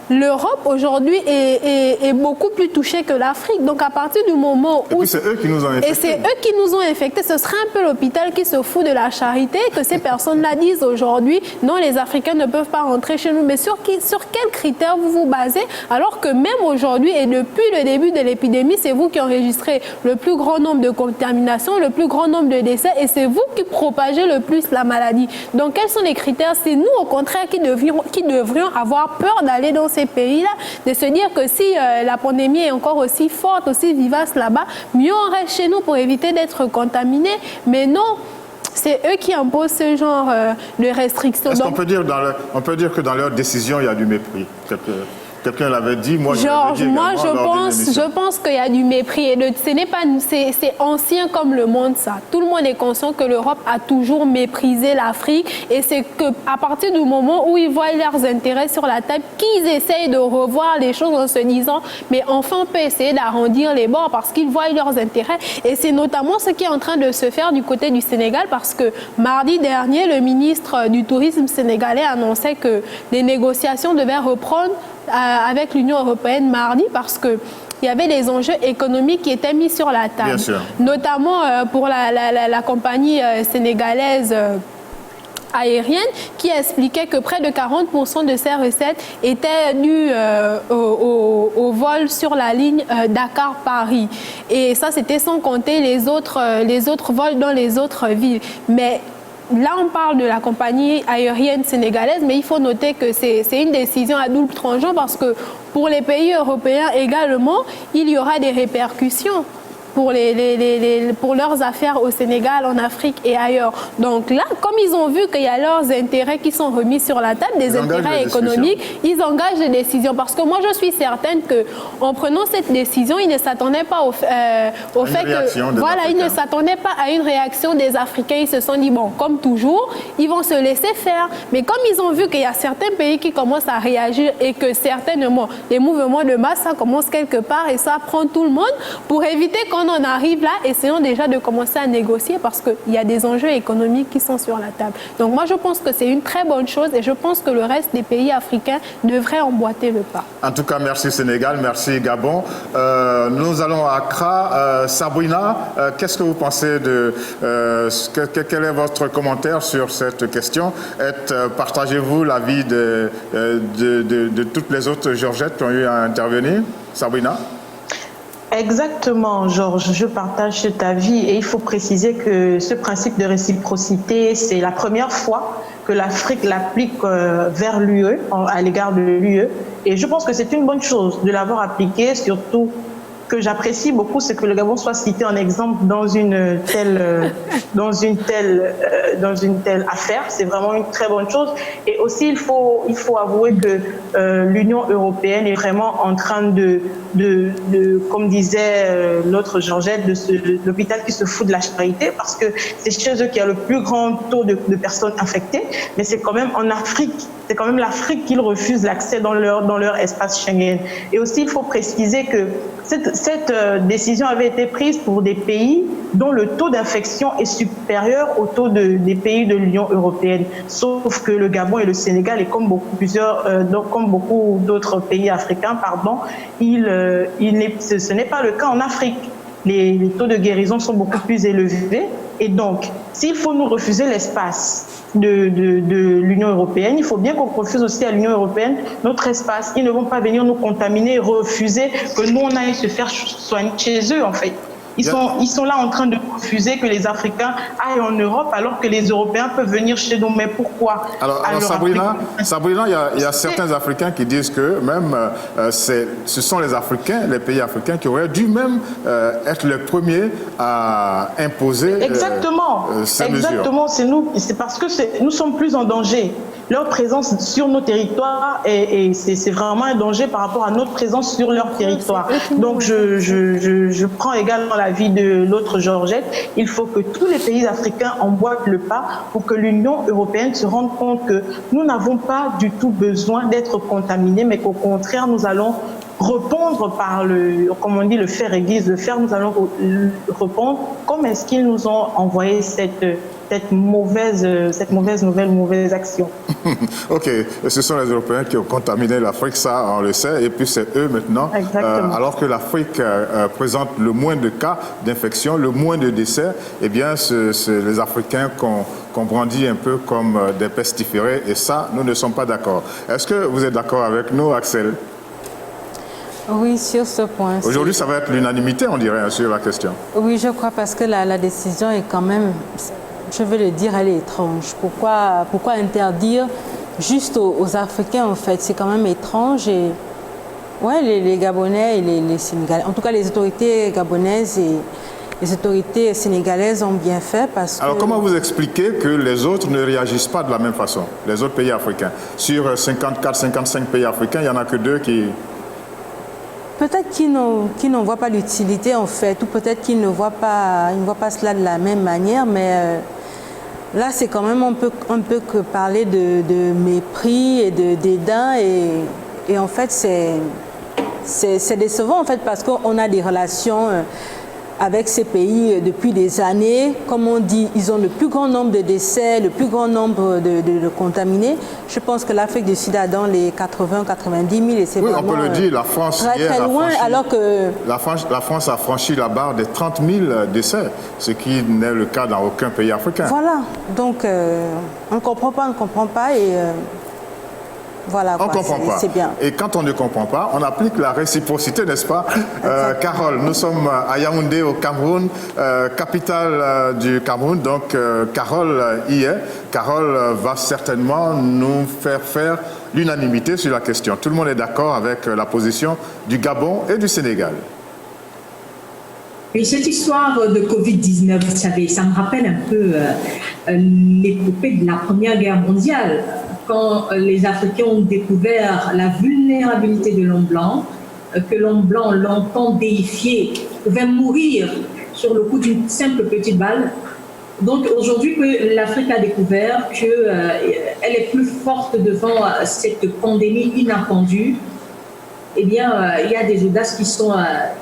l'Europe aujourd'hui est beaucoup plus touchée que l'Afrique. Donc à partir du moment où... Et puis c'est eux qui nous ont infectés. Et c'est eux qui nous ont infectés. Ce serait un peu l'hôpital qui se fout de la charité, que ces personnes-là disent aujourd'hui, non, les Africains ne peuvent pas rentrer chez nous. Mais sur quels critères vous vous basez? Alors que même aujourd'hui et depuis le début de l'épidémie, c'est vous qui enregistrez le plus grand nombre de contaminations, le plus grand nombre de décès, et c'est vous qui propagez le plus la maladie. Donc quels sont les critères? C'est nous au contraire qui devrions avoir peur d'aller dans ces pays-là, de se dire que si la pandémie est encore aussi forte, aussi vivace là-bas, mieux on reste chez nous pour éviter d'être contaminé. Mais non, c'est eux qui imposent ce genre de restrictions. Est-ce qu'on peut dire que dans leur décision, il y a du mépris? Quelqu'un l'avait dit, moi Georges, je pense qu'il y a du mépris. Et c'est ancien comme le monde, ça. Tout le monde est conscient que l'Europe a toujours méprisé l'Afrique. Et c'est qu'à partir du moment où ils voient leurs intérêts sur la table, qu'ils essayent de revoir les choses en se disant, mais enfin on peut essayer d'arrondir les bords parce qu'ils voient leurs intérêts. Et c'est notamment ce qui est en train de se faire du côté du Sénégal, parce que mardi dernier, le ministre du Tourisme sénégalais annonçait que les négociations devaient reprendre avec l'Union européenne mardi, parce qu'il y avait des enjeux économiques qui étaient mis sur la table. Notamment pour la compagnie sénégalaise aérienne, qui expliquait que près de 40% de ses recettes étaient dues au vol sur la ligne Dakar-Paris. Et ça, c'était sans compter les autres vols dans les autres villes. Mais là, on parle de la compagnie aérienne sénégalaise, mais il faut noter que c'est une décision à double tranchant, parce que pour les pays européens également, il y aura des répercussions pour leurs affaires au Sénégal, en Afrique et ailleurs. Donc là, comme ils ont vu qu'il y a leurs intérêts qui sont remis sur la table, des intérêts économiques, ils engagent des décisions. Parce que moi, je suis certaine qu'en prenant cette décision, ils ne s'attendaient pas au fait que... Voilà, ils ne s'attendaient pas à une réaction des Africains. Ils se sont dit, bon, comme toujours, ils vont se laisser faire. Mais comme ils ont vu qu'il y a certains pays qui commencent à réagir et que certainement, les mouvements de masse, ça commence quelque part et ça prend tout le monde, pour éviter qu'on on arrive là, essayons déjà de commencer à négocier, parce qu'il y a des enjeux économiques qui sont sur la table. Donc moi, je pense que c'est une très bonne chose, et je pense que le reste des pays africains devraient emboîter le pas. En tout cas, merci Sénégal, merci Gabon. Nous allons à Accra. Sabrina, qu'est-ce que vous pensez quel est votre commentaire sur cette question? Partagez-vous l'avis de toutes les autres Georgettes qui ont eu à intervenir? Sabrina? Exactement, Georges, je partage cet avis, et il faut préciser que ce principe de réciprocité, c'est la première fois que l'Afrique l'applique vers l'UE, à l'égard de l'UE, et je pense que c'est une bonne chose de l'avoir appliqué, surtout que j'apprécie beaucoup, c'est que le Gabon soit cité en exemple dans une telle affaire. C'est vraiment une très bonne chose. Et aussi, il faut avouer que l'Union européenne est vraiment en train de comme disait l'autre Georgette, de l'hôpital qui se fout de la charité, parce que c'est chez eux qu'il y a le plus grand taux de personnes infectées. Mais c'est quand même en Afrique, c'est quand même l'Afrique qui refuse l'accès dans leur espace Schengen. Et aussi, il faut préciser que cette décision avait été prise pour des pays dont le taux d'infection est supérieur au taux des pays de l'Union européenne. Sauf que le Gabon et le Sénégal, et comme beaucoup d'autres pays africains, ce n'est pas le cas en Afrique. Les taux de guérison sont beaucoup plus élevés. Et donc, s'il faut nous refuser l'espace de l'Union européenne, il faut bien qu'on refuse aussi à l'Union européenne notre espace. Ils ne vont pas venir nous contaminer et refuser que nous, on aille se faire soigner chez eux, en fait. Ils sont là en train de refuser que les Africains aillent en Europe, alors que les Européens peuvent venir chez nous. Mais pourquoi? Alors Sabrina, il y a certains Africains qui disent que même ce sont les Africains, les pays africains, qui auraient dû même être les premiers à imposer ces mesures. Exactement, c'est nous. C'est parce que nous sommes plus en danger. Leur présence sur nos territoires, et c'est vraiment un danger par rapport à notre présence sur leur territoire. Donc je prends également l'avis de l'autre Georgette. Il faut que tous les pays africains emboîtent le pas pour que l'Union européenne se rende compte que nous n'avons pas du tout besoin d'être contaminés, mais qu'au contraire, nous allons répondre par comme on dit, le fer aiguise, le fer, nous allons répondre. Comment est-ce qu'ils nous ont envoyé cette mauvaise nouvelle, mauvaise action? Ok, ce sont les Européens qui ont contaminé l'Afrique, ça on le sait, et puis c'est eux maintenant. Alors que l'Afrique présente le moins de cas d'infection, le moins de décès, eh bien c'est les Africains qu'on brandit un peu comme des pestiférés, et ça, nous ne sommes pas d'accord. Est-ce que vous êtes d'accord avec nous, Axel? Oui, sur ce point. Aujourd'hui, ça va être l'unanimité, on dirait, sur la question. Oui, je crois, parce que la décision est quand même, je vais le dire, elle est étrange. Pourquoi interdire juste aux Africains, en fait? C'est quand même étrange. Et ouais, les Gabonais et les Sénégalais, en tout cas les autorités gabonaises et les autorités sénégalaises ont bien fait parce que... Alors comment vous expliquez que les autres ne réagissent pas de la même façon, les autres pays africains? Sur 54, 55 pays africains, il n'y en a que 2 qui... Peut-être qu'ils n'en voient pas l'utilité, en fait, ou peut-être qu'ils ne voient pas cela de la même manière, mais là, c'est quand même un peu que parler de mépris et de dédain, et en fait, c'est décevant, en fait, parce qu'on a des relations avec ces pays depuis des années. Comme on dit, ils ont le plus grand nombre de décès, le plus grand nombre de contaminés. Je pense que l'Afrique du Sud a dans les 80-90 000 et c'est vraiment... Oui, on peut le dire, la France très loin, alors que... La France a franchi la barre des 30 000 décès, ce qui n'est le cas dans aucun pays africain. Voilà, donc on ne comprend pas et... Voilà, on ne comprend pas. C'est bien. Et quand on ne comprend pas, on applique la réciprocité, n'est-ce pas? Carole, nous sommes à Yaoundé, au Cameroun, capitale du Cameroun. Donc, Carole y est. Carole va certainement nous faire l'unanimité sur la question. Tout le monde est d'accord avec la position du Gabon et du Sénégal. Et cette histoire de Covid-19, vous savez, ça me rappelle un peu l'épopée de la Première Guerre mondiale, quand les Africains ont découvert la vulnérabilité de l'homme blanc, que l'homme blanc, longtemps déifié, pouvait mourir sur le coup d'une simple petite balle. Donc aujourd'hui que l'Afrique a découvert qu'elle est plus forte devant cette pandémie inattendue, eh bien, il y a des audaces qui sont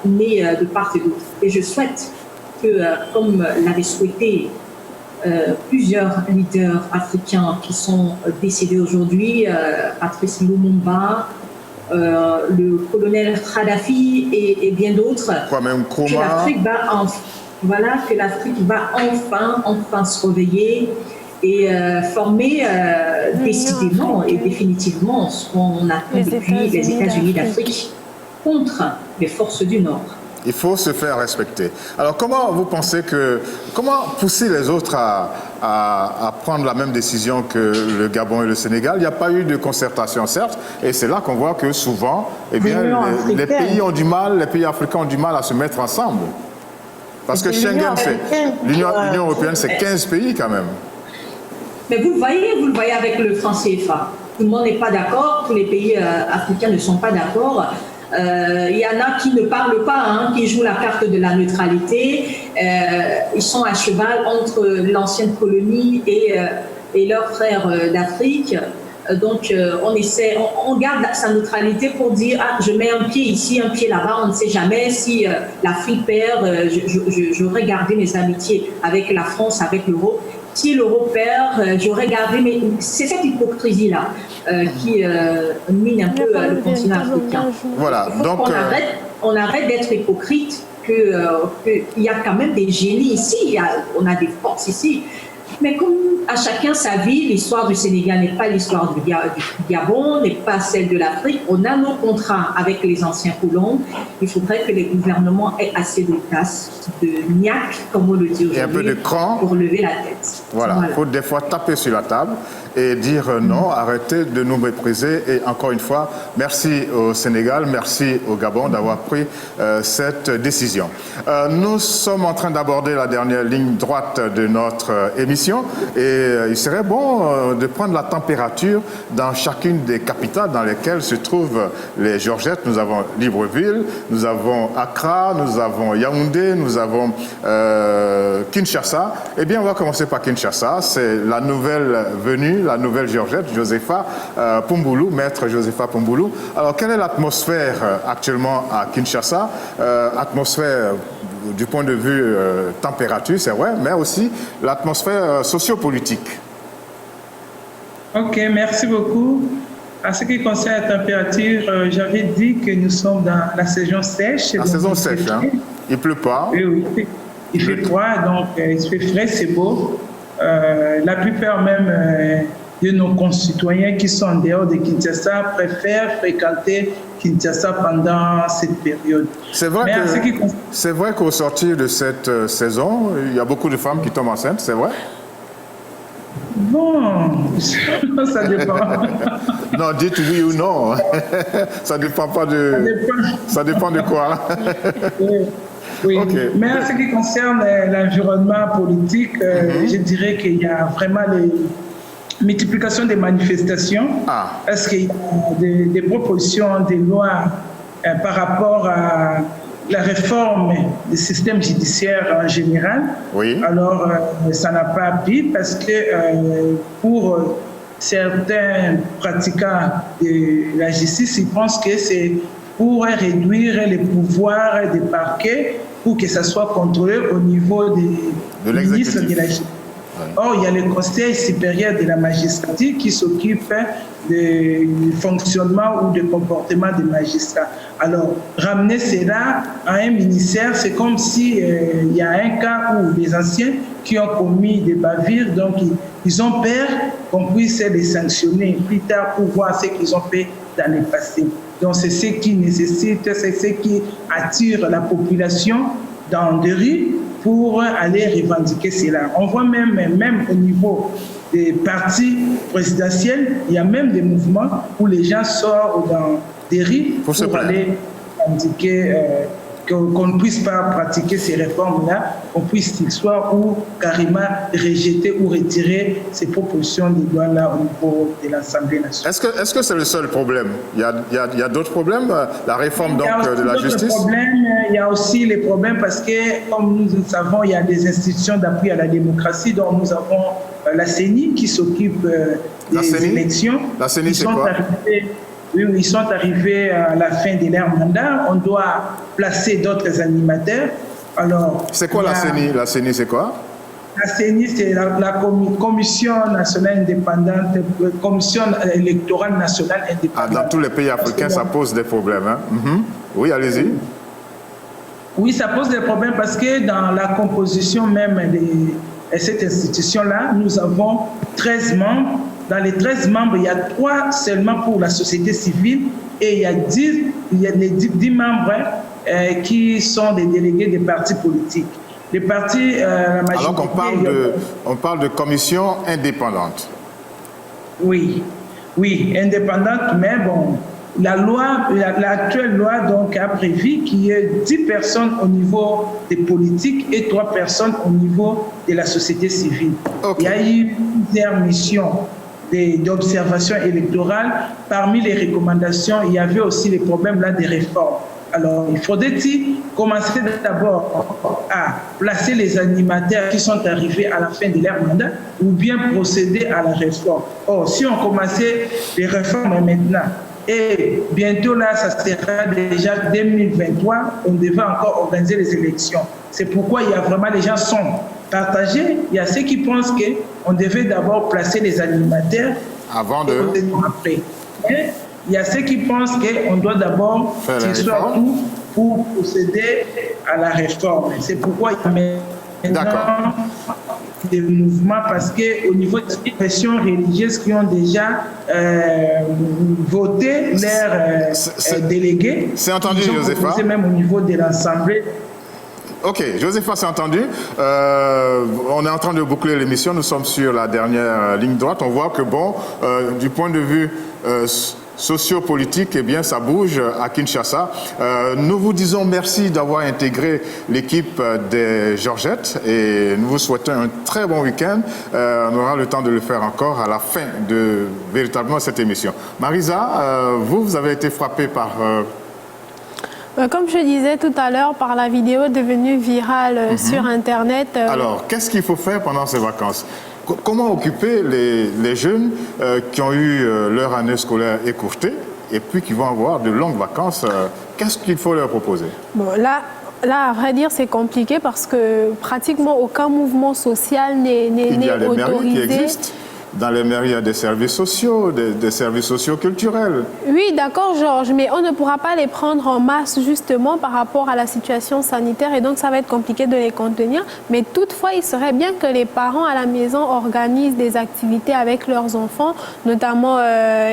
nées de part et d'autre. Et je souhaite que, comme l'avaient souhaité plusieurs leaders africains qui sont décédés aujourd'hui, Patrice Lumumba, le colonel Kadhafi et bien d'autres, que l'Afrique va enfin se réveiller et former décidément et définitivement ce qu'on attend depuis les États-Unis d'Afrique contre les forces du Nord. Il faut se faire respecter. Alors comment vous pensez comment pousser les autres à prendre la même décision que le Gabon et le Sénégal? Il n'y a pas eu de concertation, certes, et c'est là qu'on voit que souvent, eh bien, les pays ont du mal, les pays africains ont du mal à se mettre ensemble. Parce que Schengen, l'Union européenne, c'est 15 pays quand même. Mais vous le voyez avec le franc CFA. Tout le monde n'est pas d'accord, tous les pays africains ne sont pas d'accord. Il y en a qui ne parlent pas, qui jouent la carte de la neutralité. Ils sont à cheval entre l'ancienne colonie et leurs frères d'Afrique. Donc on garde sa neutralité pour dire je mets un pied ici, un pied là-bas, on ne sait jamais si l'Afrique perd, j'aurais gardé mes amitiés avec la France, avec l'Europe. Si l'Europe perd, j'aurais gardé, mais c'est cette hypocrisie-là qui mine un peu le continent africain. Voilà, donc on arrête d'être hypocrite, qu'il y a quand même des génies ici, on a des forces ici. Mais comme à chacun sa vie, l'histoire du Sénégal n'est pas l'histoire du Gabon, n'est pas celle de l'Afrique. On a nos contrats avec les anciens colons. Il faudrait que les gouvernements aient assez d'audace, de niaque, comme on le dit aujourd'hui, et un peu de cran pour lever la tête. Voilà, il faut des fois taper sur la table et dire non, arrêtez de nous mépriser. Et encore une fois, merci au Sénégal, merci au Gabon d'avoir pris cette décision. Nous sommes en train d'aborder la dernière ligne droite de notre émission. émission et il serait bon de prendre la température dans chacune des capitales dans lesquelles se trouvent les Georgettes. Nous avons Libreville, nous avons Accra, nous avons Yaoundé, nous avons Kinshasa. Eh bien, on va commencer par Kinshasa. C'est la nouvelle venue, la nouvelle Georgette, Josepha Pumboulou, maître Josepha Pumboulou. Alors, quelle est l'atmosphère actuellement à Kinshasa? Atmosphère du point de vue température, c'est vrai, mais aussi l'atmosphère sociopolitique. Ok, merci beaucoup. En ce qui concerne la température, j'avais dit que nous sommes dans la saison sèche. La saison sèche, hein? Il ne pleut pas. Oui, il fait froid, donc il se fait frais, c'est beau. La plupart même de nos concitoyens qui sont en dehors de Kinshasa préfèrent fréquenter Kinshasa pendant cette période. C'est vrai qu'au sortir de cette saison, il y a beaucoup de femmes qui tombent enceintes, c'est vrai? Bon, ça dépend. Non, dites oui ou non. Ça dépend pas de... Ça dépend de quoi? Oui. Okay. Mais en ce qui concerne l'environnement politique, je dirais qu'il y a vraiment les multiplication des manifestations. Est-ce qu'il y a des propositions, des lois par rapport à la réforme du système judiciaire en général? Oui. Alors, ça n'a pas pris parce que pour certains pratiquants de la justice, ils pensent que c'est pour réduire les pouvoirs des parquets pour que ça soit contrôlé au niveau des ministres de la justice. Or, il y a le Conseil supérieur de la magistrature qui s'occupe du fonctionnement ou du comportement des magistrats. Alors, ramener cela à un ministère, c'est comme si il y a un cas où les anciens qui ont commis des bavures, donc ils ont peur qu'on puisse les sanctionner plus tard pour voir ce qu'ils ont fait dans le passé. Donc, c'est ce qui nécessite, c'est ce qui attire la population dans des rues pour aller revendiquer cela. On voit même au niveau des partis présidentiels, il y a même des mouvements où les gens sortent dans des rues pour aller revendiquer qu'on ne puisse pas pratiquer ces réformes-là, qu'on puisse soit ou carrément rejeter ou retirer ces propositions de loi-là au niveau de l'Assemblée nationale. Est-ce que c'est le seul problème? Il y a d'autres problèmes? La réforme donc, de la justice? Il y a aussi les problèmes parce que, comme nous le savons, il y a des institutions d'appui à la démocratie, dont nous avons la CENI qui s'occupe des élections. La CENI, c'est quoi? Oui, ils sont arrivés à la fin de leur mandat. On doit placer d'autres animateurs. Alors, c'est quoi la CENI? La CENI, c'est quoi? La CENI, c'est la Commission nationale indépendante, Commission électorale nationale indépendante. Dans tous les pays africains, ça pose des problèmes. Hein? Oui, allez-y. Oui, ça pose des problèmes parce que dans la composition même de cette institution-là, nous avons 13 membres. Dans les 13 membres, il y a 3 seulement pour la société civile et il y a 10 membres qui sont des délégués des partis politiques. Les partis, la majorité... Alors on parle de commission indépendante. Oui, indépendante, mais bon, l'actuelle loi donc, a prévu qu'il y ait 10 personnes au niveau des politiques et 3 personnes au niveau de la société civile. Okay. Il y a eu plusieurs missions d'observation électorale. Parmi les recommandations, il y avait aussi les problèmes là des réformes. Alors, il faudrait-il commencer d'abord à placer les animateurs qui sont arrivés à la fin de leur mandat ou bien procéder à la réforme? Or, si on commençait les réformes maintenant, et bientôt là, ça sera déjà 2023, on devait encore organiser les élections. C'est pourquoi il y a vraiment les gens sont partagés. Il y a ceux qui pensent qu'on devait d'abord placer les animateurs avant de... Après. Et il y a ceux qui pensent qu'on doit d'abord faire tout pour procéder à la réforme. C'est pourquoi il y a maintenant des mouvements parce qu'au niveau des questions religieuses qui ont déjà voté leurs délégués, c'est entendu, Josepha. Même au niveau de l'Assemblée. Ok, Josepha, c'est entendu. On est en train de boucler l'émission. Nous sommes sur la dernière ligne droite. On voit que, bon, du point de vue sociopolitique, eh bien, ça bouge à Kinshasa. Nous vous disons merci d'avoir intégré l'équipe des Georgettes et nous vous souhaitons un très bon week-end. On aura le temps de le faire encore à la fin de véritablement cette émission. Marisa, vous avez été frappée par... Comme je disais tout à l'heure, par la vidéo devenue virale sur Internet. Alors, qu'est-ce qu'il faut faire pendant ces vacances ? Comment occuper les jeunes qui ont eu leur année scolaire écourtée et puis qui vont avoir de longues vacances? Qu'est-ce qu'il faut leur proposer? Bon, là, à vrai dire, c'est compliqué parce que pratiquement aucun mouvement social n'est autorisé. Il y a les mairies qui existent. Dans les mairies, il y a des services sociaux, des services socioculturels. Oui, d'accord, Georges, mais on ne pourra pas les prendre en masse justement par rapport à la situation sanitaire et donc ça va être compliqué de les contenir. Mais toutefois, il serait bien que les parents à la maison organisent des activités avec leurs enfants, notamment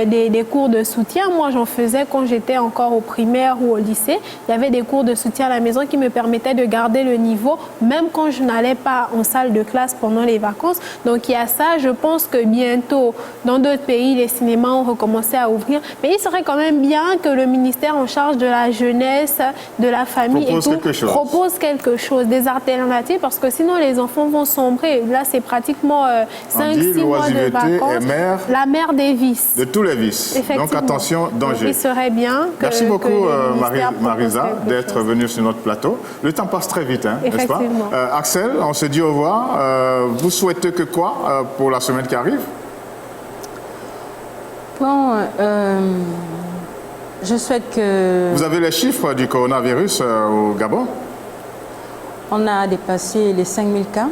des cours de soutien. Moi, j'en faisais quand j'étais encore au primaire ou au lycée. Il y avait des cours de soutien à la maison qui me permettaient de garder le niveau, même quand je n'allais pas en salle de classe pendant les vacances. Donc, il y a ça. Je pense que bientôt, dans d'autres pays, les cinémas ont recommencé à ouvrir. Mais il serait quand même bien que le ministère en charge de la jeunesse, de la famille propose quelque chose, des alternatives, parce que sinon les enfants vont sombrer. Là, c'est pratiquement 5-6 mois de vacances. La mère des vices. De tous les vices. Donc attention, danger. Donc, il serait bien que... Merci beaucoup, Marisa, d'être venue sur notre plateau. Le temps passe très vite, hein, n'est-ce pas? Axel, on se dit au revoir. Vous souhaitez que quoi pour la semaine qui arrive? Bon, je souhaite que... Vous avez les chiffres du coronavirus au Gabon? On a dépassé les 5000 cas.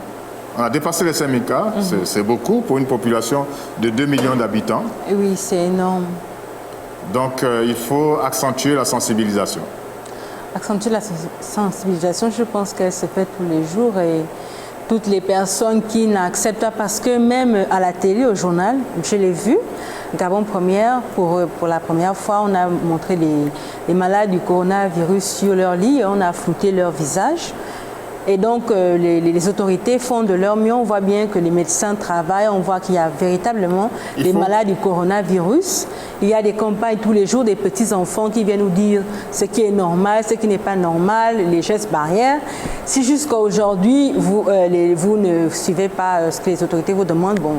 On a dépassé les 5000 cas, c'est beaucoup pour une population de 2 millions d'habitants. Oui, c'est énorme. Donc, il faut accentuer la sensibilisation. Accentuer la sensibilisation, je pense qu'elle se fait tous les jours et toutes les personnes qui n'acceptent pas, parce que même à la télé, au journal, je l'ai vu, Gabon Première, pour la première fois, on a montré les malades du coronavirus sur leur lit, on a flouté leur visage. Et donc, les autorités font de leur mieux. On voit bien que les médecins travaillent. On voit qu'il y a véritablement des malades du coronavirus. Il y a des campagnes tous les jours, des petits-enfants qui viennent nous dire ce qui est normal, ce qui n'est pas normal, les gestes barrières. Si jusqu'à aujourd'hui, vous ne suivez pas ce que les autorités vous demandent, bon...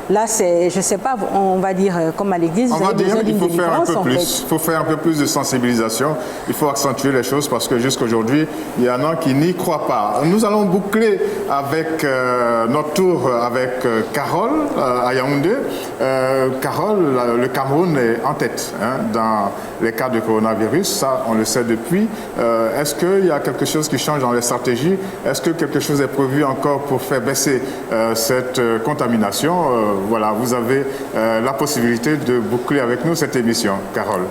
Là, c'est, je ne sais pas, on va dire, comme à l'église, on va dire qu'il faut faire un peu plus. Il faut faire un peu plus de sensibilisation. Il faut accentuer les choses parce que jusqu'aujourd'hui, il y en a qui n'y croient pas. Nous allons boucler avec notre tour avec Carole à Yaoundé. Carole, le Cameroun est en tête dans les cas de coronavirus. Ça, on le sait depuis. Est-ce qu'il y a quelque chose qui change dans les stratégies? Est-ce que quelque chose est prévu encore pour faire baisser cette contamination? Voilà, vous avez la possibilité de boucler avec nous cette émission, Carole.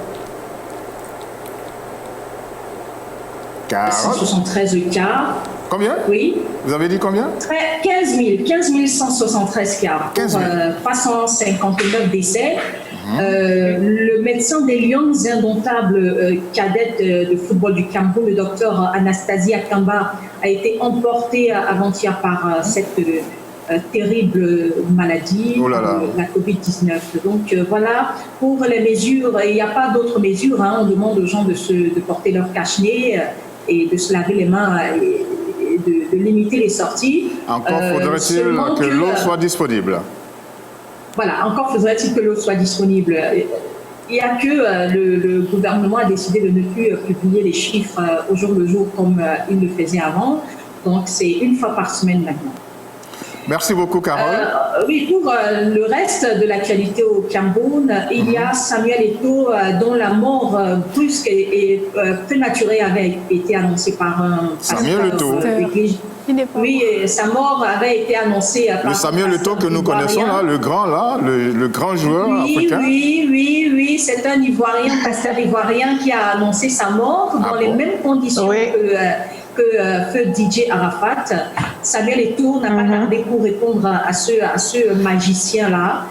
173 cas. Combien? Oui. Vous avez dit combien? 15 173 cas. 359 décès. Le médecin des Lions indomptables cadette de football du Cameroun, le docteur Anastasia Kamba, a été emporté avant-hier par cette terrible maladie, la Covid-19. Donc voilà, pour les mesures, il n'y a pas d'autres mesures. On demande aux gens de porter leur cache-nez et de se laver les mains et de limiter les sorties. Encore faudrait-il que l'eau soit disponible. Voilà, encore faudrait-il que l'eau soit disponible. Il n'y a que le gouvernement a décidé de ne plus publier les chiffres au jour le jour comme il le faisait avant. Donc c'est une fois par semaine maintenant. Merci beaucoup, Carole. Oui, pour le reste de l'actualité au Cameroun, il y a Samuel Eto'o dont la mort brusque et prématurée avait été annoncée par un Samuel Eto'o. Oui, sa mort avait été annoncée par le Samuel Eto'o que nous connaissons là, le grand joueur africain. Oui, c'est un Ivoirien, pasteur ivoirien qui a annoncé sa mort dans les mêmes conditions que feu DJ Arafat. Samuel Eto'o n'a pas tardé pour répondre à ce magicien-là.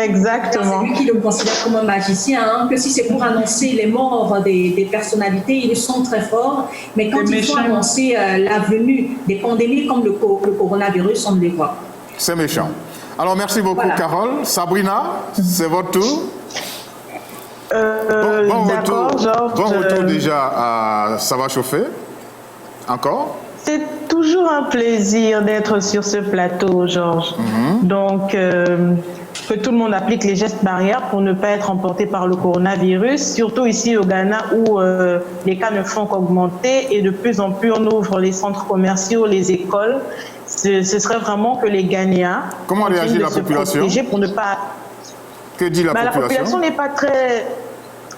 Exactement. C'est lui qui le considère comme un magicien, que si c'est pour annoncer les morts des personnalités, ils sont très forts, mais quand il faut annoncer la venue des pandémies comme le coronavirus, on ne les voit pas. C'est méchant. Alors merci beaucoup, Carole. Sabrina, c'est votre tour. Bon retour déjà à Ça va chauffer. Encore? C'est toujours un plaisir d'être sur ce plateau, Georges. Donc, que tout le monde applique les gestes barrières pour ne pas être emporté par le coronavirus, surtout ici au Ghana où les cas ne font qu'augmenter et de plus en plus on ouvre les centres commerciaux, les écoles. Ce serait vraiment que les Ghanéens... Comment réagit la population? Pour ne pas... Que dit la population? La population n'est pas très...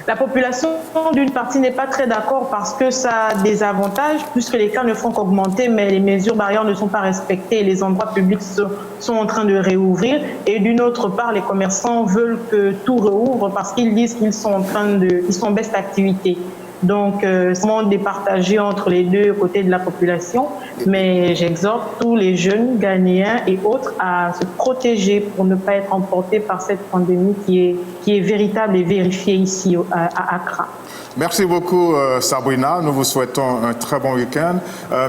La population, d'une partie, n'est pas très d'accord parce que ça a des avantages, puisque les cas ne font qu'augmenter, mais les mesures barrières ne sont pas respectées et les endroits publics sont en train de réouvrir. Et d'une autre part, les commerçants veulent que tout réouvre parce qu'ils disent qu'ils sont en baisse d'activité. Donc, c'est vraiment départagé entre les deux côtés de la population. Mais j'exhorte tous les jeunes Ghanéens et autres à se protéger pour ne pas être emportés par cette pandémie qui est véritable et vérifiée ici à Accra. Merci beaucoup Sabrina, nous vous souhaitons un très bon week-end.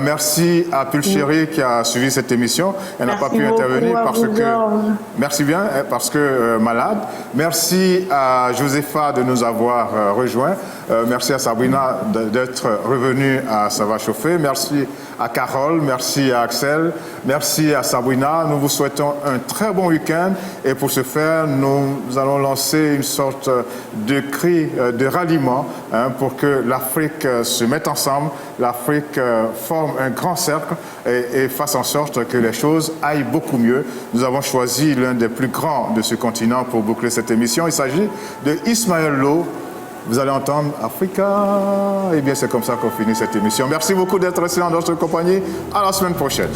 Merci à Pulchéry qui a suivi cette émission. Elle n'a pas pu intervenir parce que malade. Merci à Josepha de nous avoir rejoints. Merci à Sabrina d'être revenue à Ça va chauffer. Merci à Carole, merci à Axel, merci à Sabrina. Nous vous souhaitons un très bon week-end et pour ce faire, nous allons lancer une sorte de cri de ralliement pour que l'Afrique se mette ensemble, l'Afrique forme un grand cercle et fasse en sorte que les choses aillent beaucoup mieux. Nous avons choisi l'un des plus grands de ce continent pour boucler cette émission. Il s'agit de Ismaël Lo. Vous allez entendre Africa. Eh bien, c'est comme ça qu'on finit cette émission. Merci beaucoup d'être resté dans notre compagnie. À la semaine prochaine.